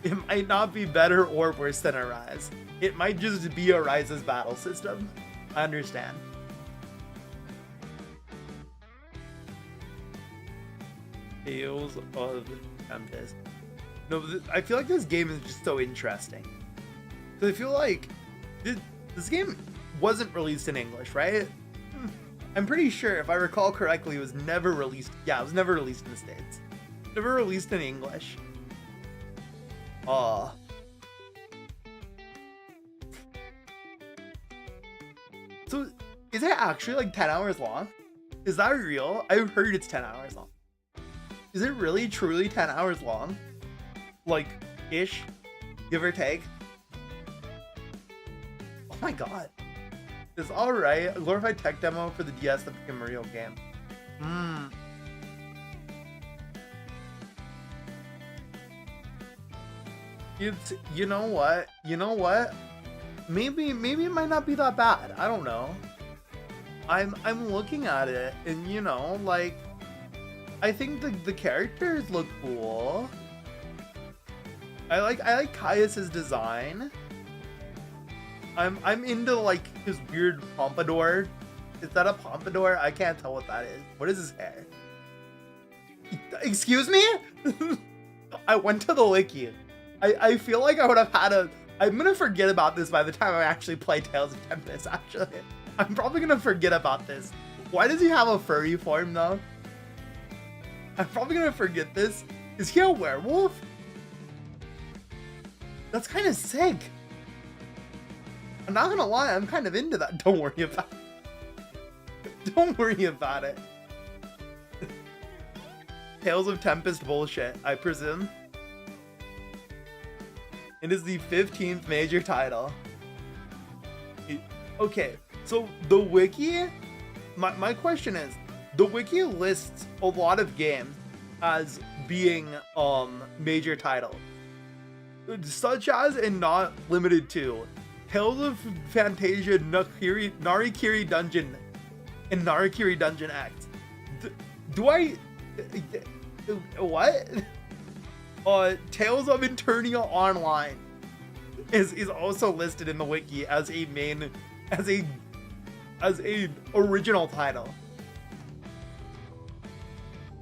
It might not be better or worse than Arise. It might just be Arise's battle system. I understand. Tales of Tempest. No, I feel like this game is just so interesting. So I feel like this game wasn't released in English, right? I'm pretty sure, if I recall correctly, it was never released. Yeah, it was never released in the States. Never released in English. So is it actually like 10 hours long? Is that real? I've heard it's 10 hours long. Is it really truly 10 hours long? Like, ish, give or take. Oh my god. It's alright. A glorified tech demo for the DS that became a real game. It's, you know what? Maybe it might not be that bad. I don't know. I'm looking at it and you know, like, I think the characters look cool. I like Caius's design. I'm into like his weird pompadour. Is that a pompadour? I can't tell what that is. What is his hair? Excuse me? I went to the wiki. I feel like I would have had a... I'm gonna forget about this by the time I actually play Tales of Tempest, actually. I'm probably gonna forget about this. Why does he have a furry form though? I'm probably gonna forget this. Is he a werewolf? That's kind of sick. I'm not gonna lie, I'm kind of into that. Don't worry about it. Don't worry about it. Tales of Tempest bullshit, I presume. It is the 15th major title. Okay, so the wiki, my question is, the wiki lists a lot of games as being major titles, such as and not limited to Tales of Fantasia, Narikiri Dungeon, and Narikiri Dungeon X. What? Tales of Eternia Online is also listed in the wiki as a original title.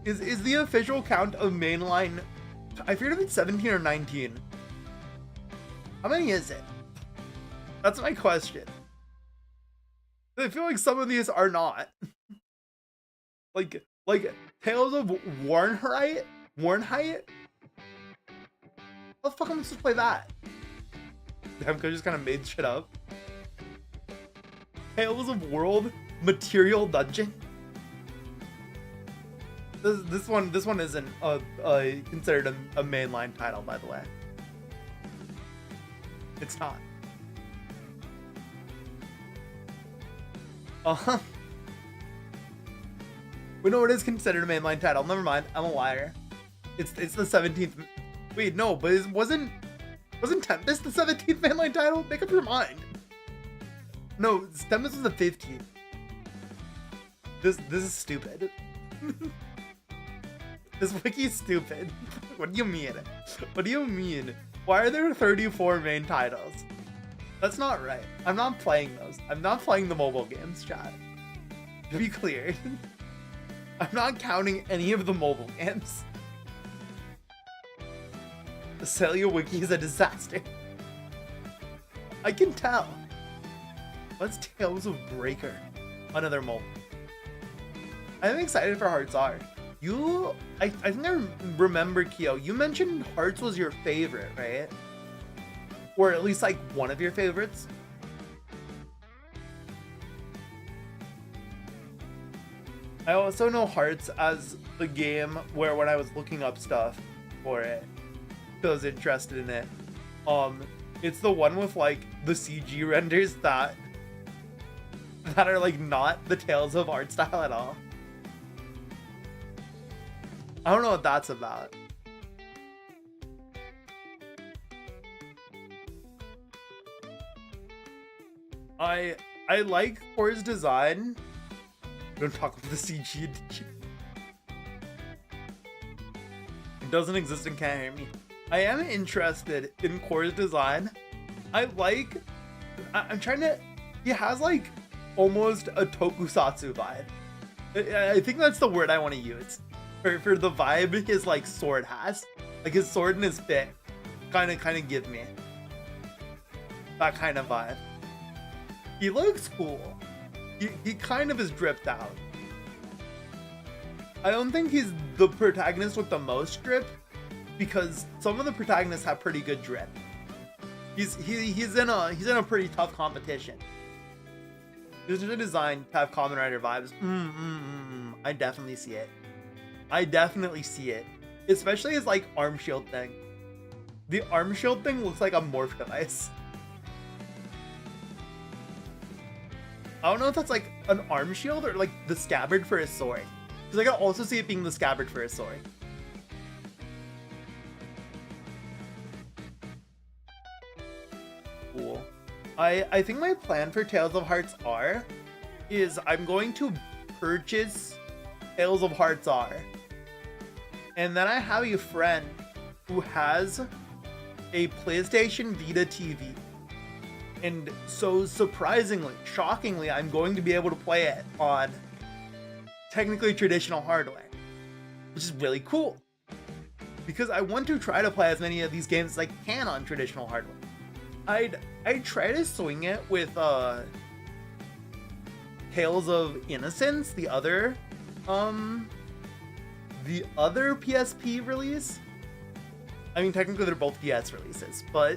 Is the official count of mainline? I forget if it's 17 or 19. How many is it? That's my question. I feel like some of these are not. like Tales of Warnheit? Warnheit? How the fuck am I supposed to play that? Damn, I just kind of made shit up. Tales of World Material Dungeon. This one isn't considered a mainline title, by the way. It's not. We know it is considered a mainline title. Never mind, I'm a liar. It's the 17th. Wait, no, but it wasn't Tempest the 17th mainline title? Make up your mind. No, Tempest was the 15th. This is stupid. This wiki is stupid. What do you mean? What do you mean? Why are there 34 main titles? That's not right. I'm not playing those. I'm not playing the mobile games, chat. To be clear. I'm not counting any of the mobile games. The Celia wiki is a disaster. I can tell. What's Tales of Breaker? Another mobile. I'm excited for Hearts R. I think I remember, Kyo, you mentioned Hearts was your favorite, right? Or at least like one of your favorites? I also know Hearts as the game where when I was looking up stuff for it, I was interested in it. It's the one with like the CG renders that are like not the Tales of art style at all. I don't know what that's about. I like Core's design. Don't talk about the CG. It doesn't exist and can't hear me. I am interested in Core's design. I'm trying to. He has like almost a tokusatsu vibe. I think that's the word I want to use for the vibe his like sword has. Like his sword and his fit kind of give me that kind of vibe. He looks cool. He kind of is dripped out. I don't think he's the protagonist with the most drip, because some of the protagonists have pretty good drip. He's in a pretty tough competition. There's a design to have Kamen Rider vibes. I definitely see it. I definitely see it. Especially his like arm shield thing. The arm shield thing looks like a morph device. I don't know if that's like an arm shield or like the scabbard for his sword. Because I can also see it being the scabbard for his sword. Cool. I think my plan for Tales of Hearts R is I'm going to purchase Tales of Hearts R. And then I have a friend who has a PlayStation Vita TV. And so surprisingly, shockingly, I'm going to be able to play it on technically traditional hardware, which is really cool. Because I want to try to play as many of these games as I can on traditional hardware. I'd try to swing it with Tales of Innocence, the other PSP release. I mean, technically they're both DS releases, but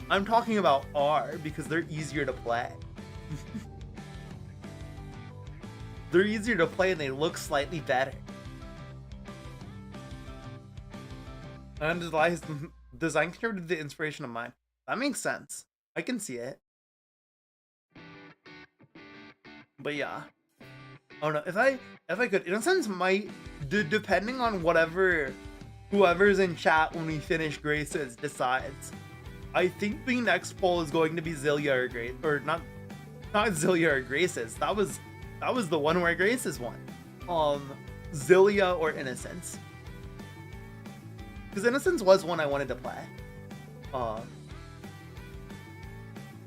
I'm talking about R because they're easier to play. They're easier to play and they look slightly better. And design contributed to the inspiration of mine. That makes sense. I can see it. But yeah. Oh no, if I could, Innocence might, depending on whoever's in chat when we finish Graces decides. I think the next poll is going to be Zilia or Grace, or not Zilia or Graces. That was the one where Graces won. Zilia or Innocence. Because Innocence was one I wanted to play.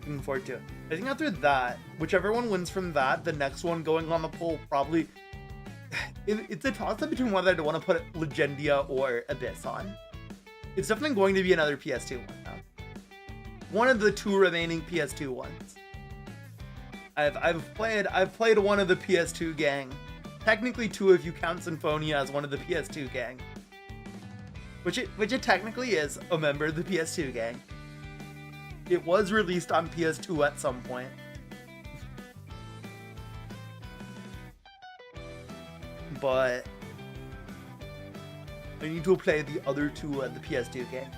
Looking forward to it. I think after that, whichever one wins from that, the next one going on the poll probably... It's a toss-up between whether I want to put Legendia or Abyss on. It's definitely going to be another PS2 one, though. One of the two remaining PS2 ones. I've played one of the PS2 gang. Technically 2 if you count Symphonia as one of the PS2 gang. Which it technically is a member of the PS2 gang. It was released on PS2 at some point. But I need to play the other 2 at the PS2 game.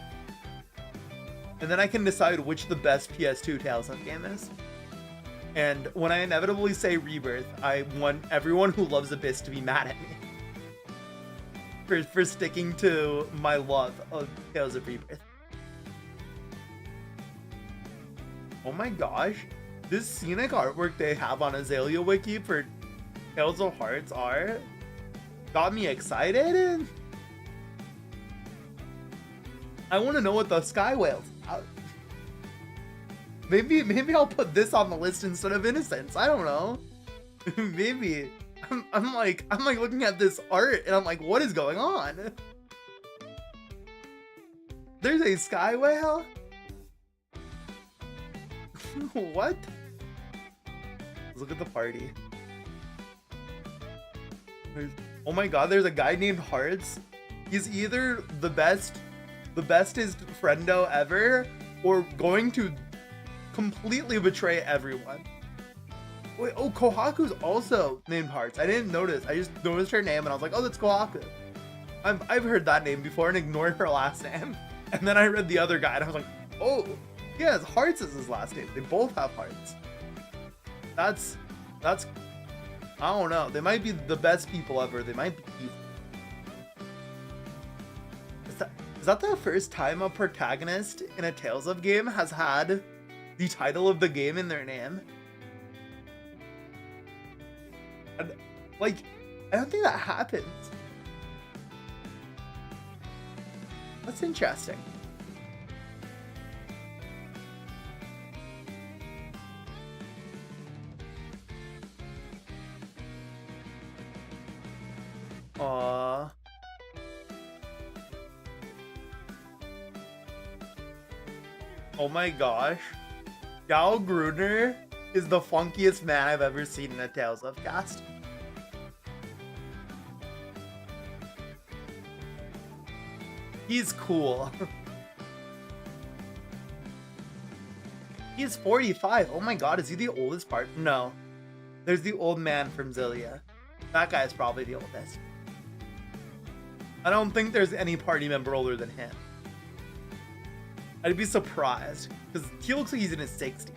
And then I can decide which the best PS2 Tales of game is. And when I inevitably say Rebirth, I want everyone who loves Abyss to be mad at me. For sticking to my love of Tales of Rebirth. Oh my gosh. This scenic artwork they have on Azalea Wiki for Tales of Hearts art got me excited. I want to know what the Sky Whales are. Maybe I'll put this on the list instead of Innocence. I don't know. Maybe. I'm like looking at this art and I'm like, what is going on? There's a Sky Whale? What? Let's look at the party. Oh my god, there's a guy named Hearts. He's either the bestest friendo ever or going to completely betray everyone. Wait, oh, Kohaku's also named Hearts. I didn't notice. I just noticed her name and I was like, oh, that's Kohaku. I've heard that name before and ignored her last name. And then I read the other guy and I was like, oh, yes, Hearts is his last name. They both have Hearts. That's I don't know. They might be the best people ever. They might be evil. Is that the first time a protagonist in a Tales of game has had the title of the game in their name? And, like, I don't think that happens. That's interesting. Aww. Oh my gosh. Gal Gruner is the funkiest man I've ever seen in a Tales of cast. He's cool. He's 45. Oh my god, is he the oldest part? No. There's the old man from Zillia. That guy is probably the oldest. I don't think there's any party member older than him. I'd be surprised, because he looks like he's in his 60s.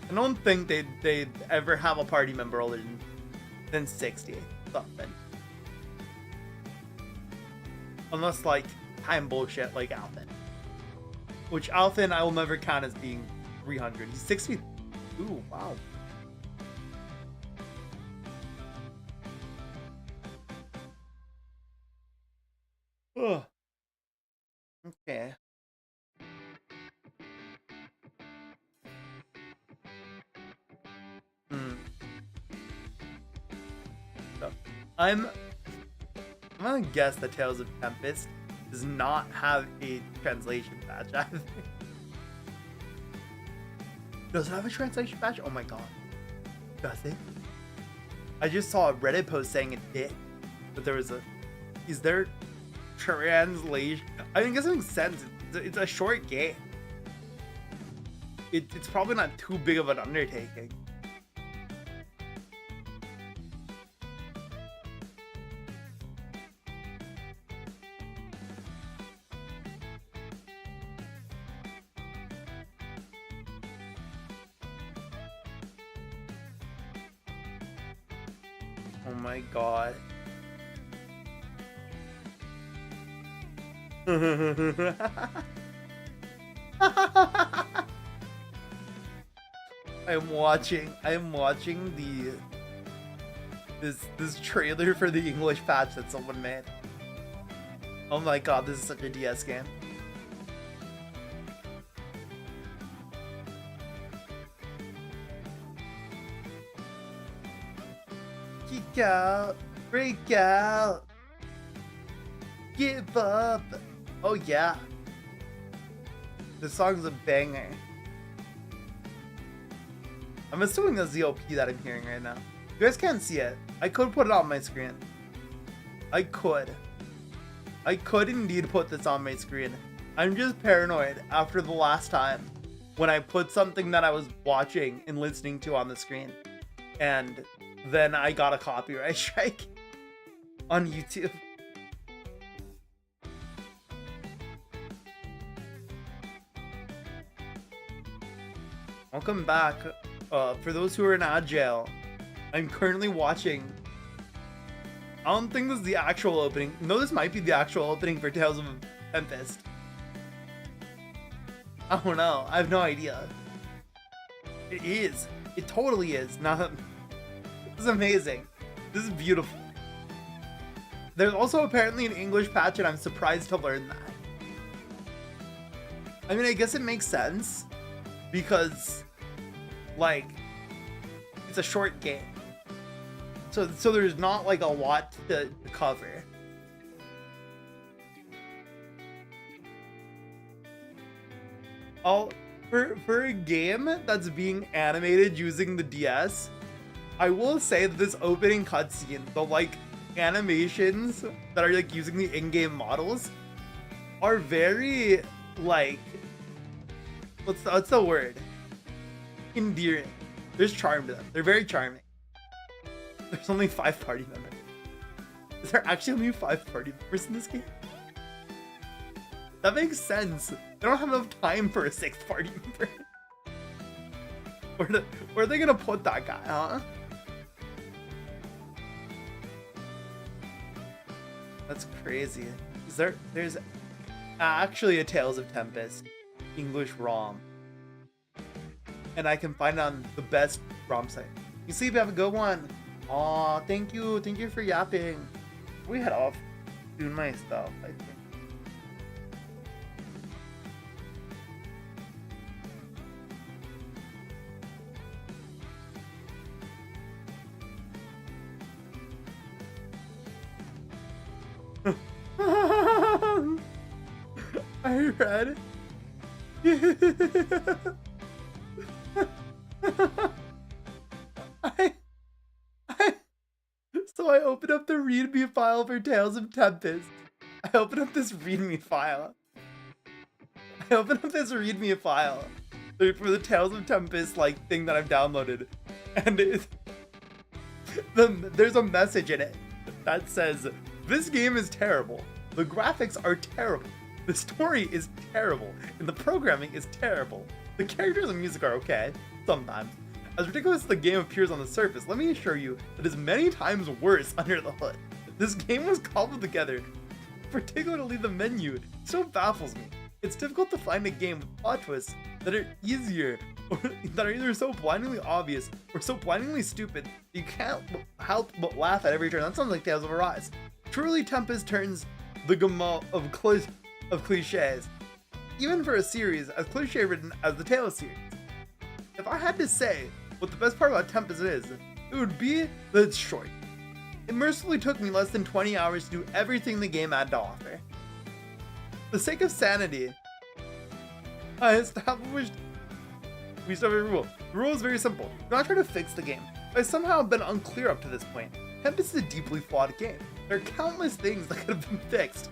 I don't think they'd ever have a party member older than 60 something. Unless, like, time bullshit like Alphen. Which Alphen I will never count as being 300. He's 60. Ooh, wow. Ugh. Okay. So, I'm gonna guess that Tales of Tempest does not have a translation patch. I think. Does it have a translation patch? Oh my god. Does it? I just saw a Reddit post saying it did. But there was a... Is there translation? I think it doesn't make sense. It's a short game. It's probably not too big of an undertaking. Oh my god. I'm watching this trailer for the English patch that someone made. Oh my god, this is such a DS game. Kick out, break out, give up. Oh yeah. This song's a banger. I'm assuming that's the OP that I'm hearing right now. You guys can't see it. I could put it on my screen. I could indeed put this on my screen. I'm just paranoid after the last time when I put something that I was watching and listening to on the screen, and then I got a copyright strike on YouTube. Welcome back. For those who are in ad jail, I'm currently watching. I don't think this is the actual opening. No, this might be the actual opening for Tales of Tempest. I don't know. I have no idea. It is. It totally is. This is amazing. This is beautiful. There's also apparently an English patch, and I'm surprised to learn that. I mean, I guess it makes sense because, like, it's a short game. So there's not like a lot to cover. For a game that's being animated using the DS, I will say that this opening cutscene, the like animations that are like using the in-game models, are very like, what's the word? Endearing. There's charm to them. They're very charming. There's only 5 party members. Is there actually only 5 party members in this game? That makes sense. They don't have enough time for a 6th party member. Where are they gonna put that guy, huh? That's crazy. There's actually a Tales of Tempest English ROM. And I can find it on the best ROM site. You see, if you have a good one. Aw, thank you. Thank you for yapping. We head off doing my stuff, I think. I read. So I opened up the README file for Tales of Tempest. I opened up this README file for the Tales of Tempest like thing that I've downloaded, and there's a message in it that says, "This game is terrible. The graphics are terrible. The story is terrible, and the programming is terrible. The characters and music are okay sometimes. As ridiculous as the game appears on the surface, let me assure you that it's many times worse under the hood. This game was cobbled together, particularly the menu. It still baffles me. It's difficult to find a game with plot twists that are easier, or that are either so blindingly obvious or so blindingly stupid that you can't help but laugh at every turn." That sounds like Tales of Arise. Truly, Tempest turns the gamut of cliches, even for a series as cliche-ridden as the Tales series. If I had to say what the best part about Tempest is, it would be that it's short. It mercifully took me less than 20 hours to do everything the game had to offer. For the sake of sanity, I established a rule. The rule is very simple. Do not try to fix the game. I've somehow been unclear up to this point. Tempest is a deeply flawed game. There are countless things that could have been fixed,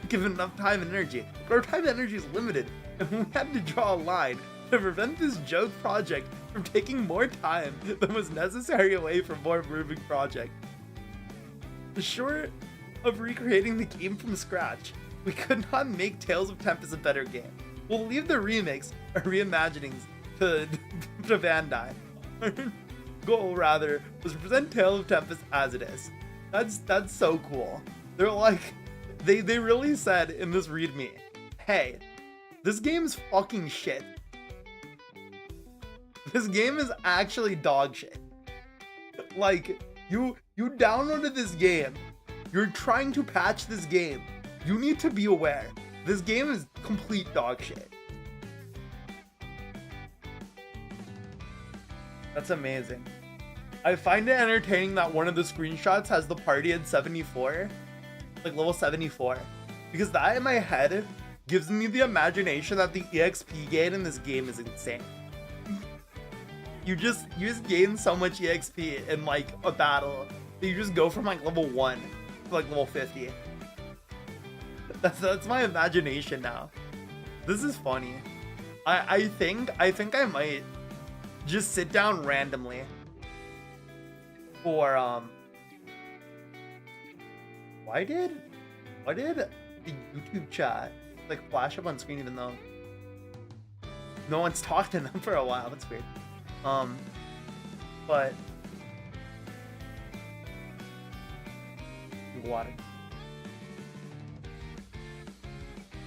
given enough time and energy. But our time and energy is limited, and we had to draw a line to prevent this joke project from taking more time than was necessary away from more moving project. Short of recreating the game from scratch, we could not make Tales of Tempest a better game. We'll leave the remakes or reimaginings to Bandai. Our goal, rather, was to present Tales of Tempest as it is. That's so cool. They're like, they really said in this README, hey, this game's fucking shit. This game is actually dog shit. Like, you downloaded this game. You're trying to patch this game. You need to be aware. This game is complete dog shit. That's amazing. I find it entertaining that one of the screenshots has the party at 74. Like level 74. Because that in my head gives me the imagination that the EXP gain in this game is insane. you just gain so much EXP in like a battle that you just go from like level 1 to like level 50. That's my imagination now. This is funny. I think I might just sit down randomly for why did the YouTube chat like flash up on screen even though no one's talked to them for a while? That's weird. But water.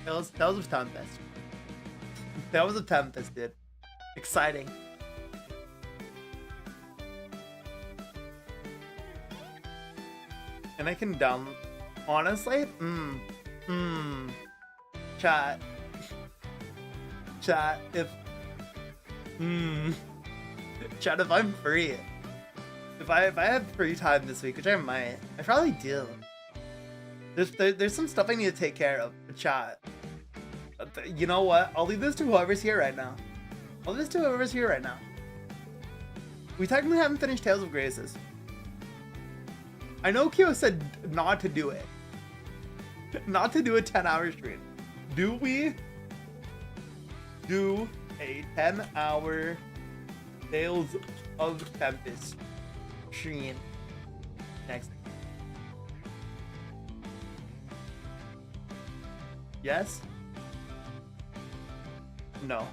Tales of Tempest. Tales of Tempest, dude. Exciting. And I can honestly, chat, if I'm free, if I have free time this week, which I might, I probably do. There's some stuff I need to take care of. Chat. You know what? I'll leave this to whoever's here right now. We technically haven't finished Tales of Graces. I know Kyo said not to do it. Not to do a 10-hour stream. Do we do a 10-hour Tales of Tempest stream next? Yes? No.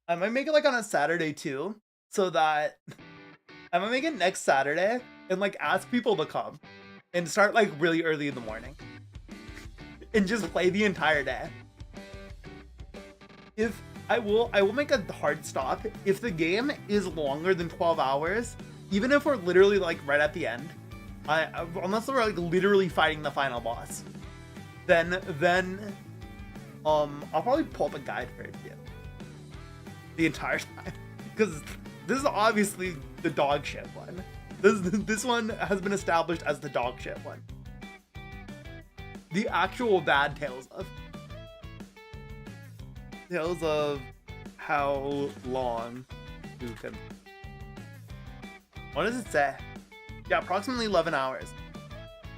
I might make it like on a Saturday too, so that I might make it next Saturday and like ask people to come and start like really early in the morning and just play the entire day. If I will make a hard stop if the game is longer than 12 hours, even if we're literally like right at the end. Unless we're like literally fighting the final boss, then I'll probably pull up a guide for it too. The entire time, because this is obviously the dog shit one. This one has been established as the dog shit one. The actual bad Tales of how long you can. What does it say? Yeah, approximately 11 hours.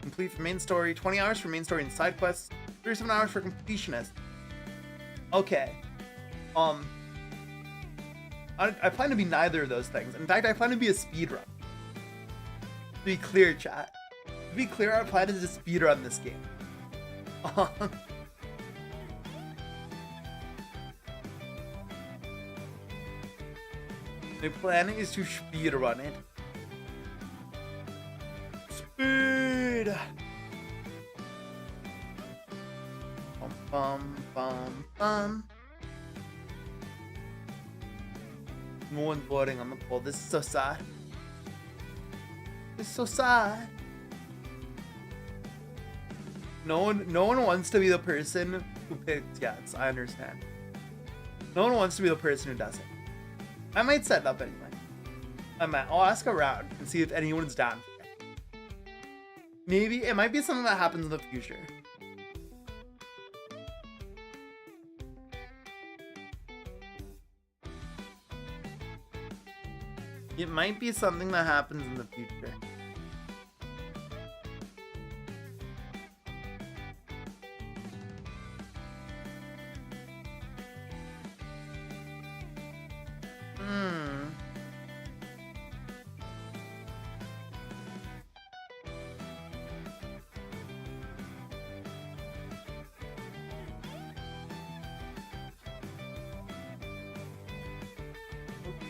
Complete for main story, 20 hours for main story and side quests, 37 hours for completionist. Okay. I plan to be neither of those things. In fact, I plan to be a speedrun. To be clear, chat. To be clear, our plan is to speedrun this game. My plan is to speedrun it. Speed! Bum, bum, bum. No one's voting on the poll. This is so sad. This is so sad. No one wants to be the person who picks yes, I understand. No one wants to be the person who does it. I might set it up anyway. I'll ask around and see if anyone's down for it. Maybe it might be something that happens in the future. It might be something that happens in the future.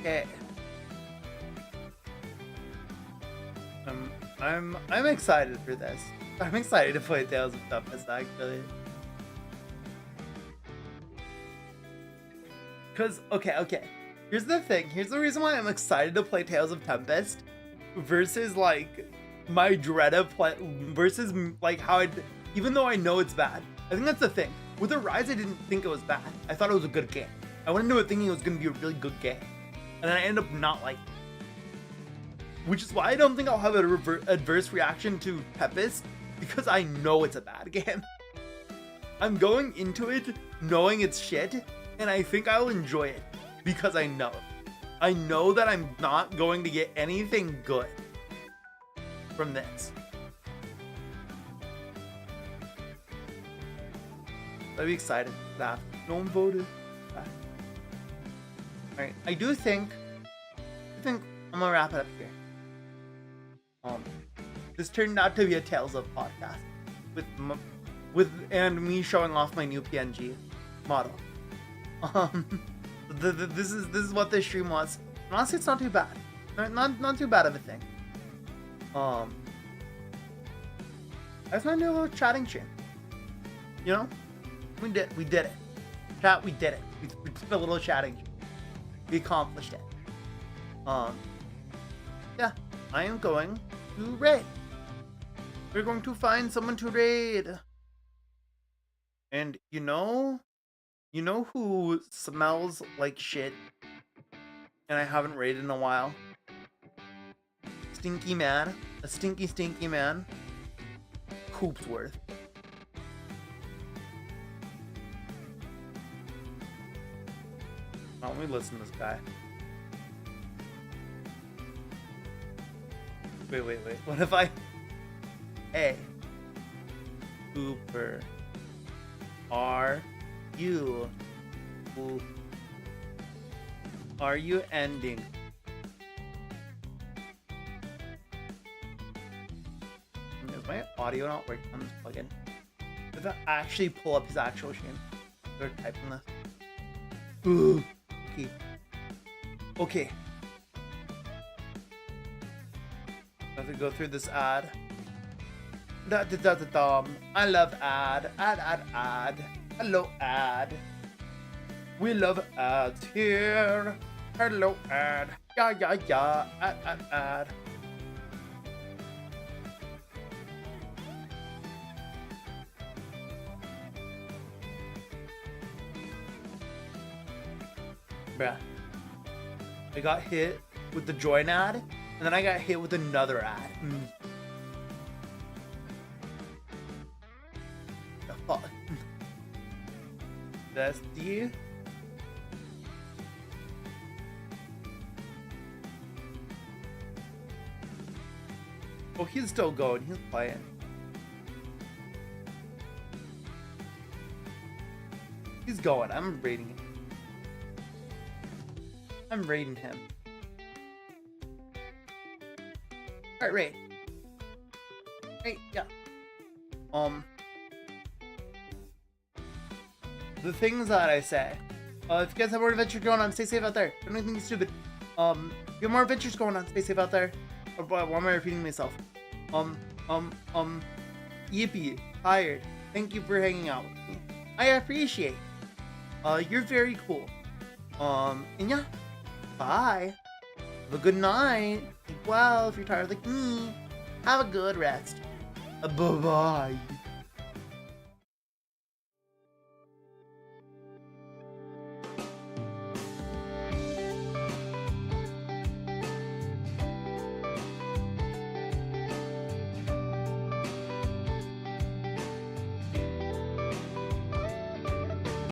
Okay. I'm excited for this. I'm excited to play Tales of Tempest actually. Cause okay. Here's the thing. Here's the reason why I'm excited to play Tales of Tempest versus like my dread of versus like how even though I know it's bad. I think that's the thing. With Arise, I didn't think it was bad. I thought it was a good game. I went into it thinking it was gonna be a really good game, and then I ended up not liking it. Which is why I don't think I'll have an adverse reaction to Tempest, because I know it's a bad game. I'm going into it knowing it's shit, and I think I'll enjoy it. because I know that I'm not going to get anything good from this. I'd be excited for that. No one voted. Alright, I think I'm gonna wrap it up here. This turned out to be a Tales of podcast with me showing off my new PNG model. This is what this stream was. And honestly, it's not too bad. Not too bad of a thing. I just want to do a little chatting stream. You know, we did it. Chat, we did it. We did a little chatting stream. We accomplished it. Yeah, I am going to raid. We're going to find someone to raid. And you know who smells like shit and I haven't raided in a while? Stinky man. A stinky man. Hoopsworth. Oh, let me listen to this guy. Wait. What if I... Hey. Cooper. Are you ending? Is my audio not working on this plugin? If I actually pull up his actual stream, start typing this. Ooh. Okay. I have to go through this ad. I love ad. Ad. Hello, ad. We love ads here. Hello, ad. Yeah. Ad. Bruh. I got hit with the join ad, and then I got hit with another ad. The fuck? That's the... Oh, he's still going. He's playing. He's going. I'm raiding him. I'm raiding him. Alright, raid. Hey, yeah. The things that I say. If you guys have more adventures going on, stay safe out there. Don't do anything stupid. You have more adventures going on, stay safe out there. Or why am I repeating myself? Yippee, tired. Thank you for hanging out with me. I appreciate. You're very cool. And yeah. Bye. Have a good night. Sleep well if you're tired like me. Have a good rest. Bye-bye.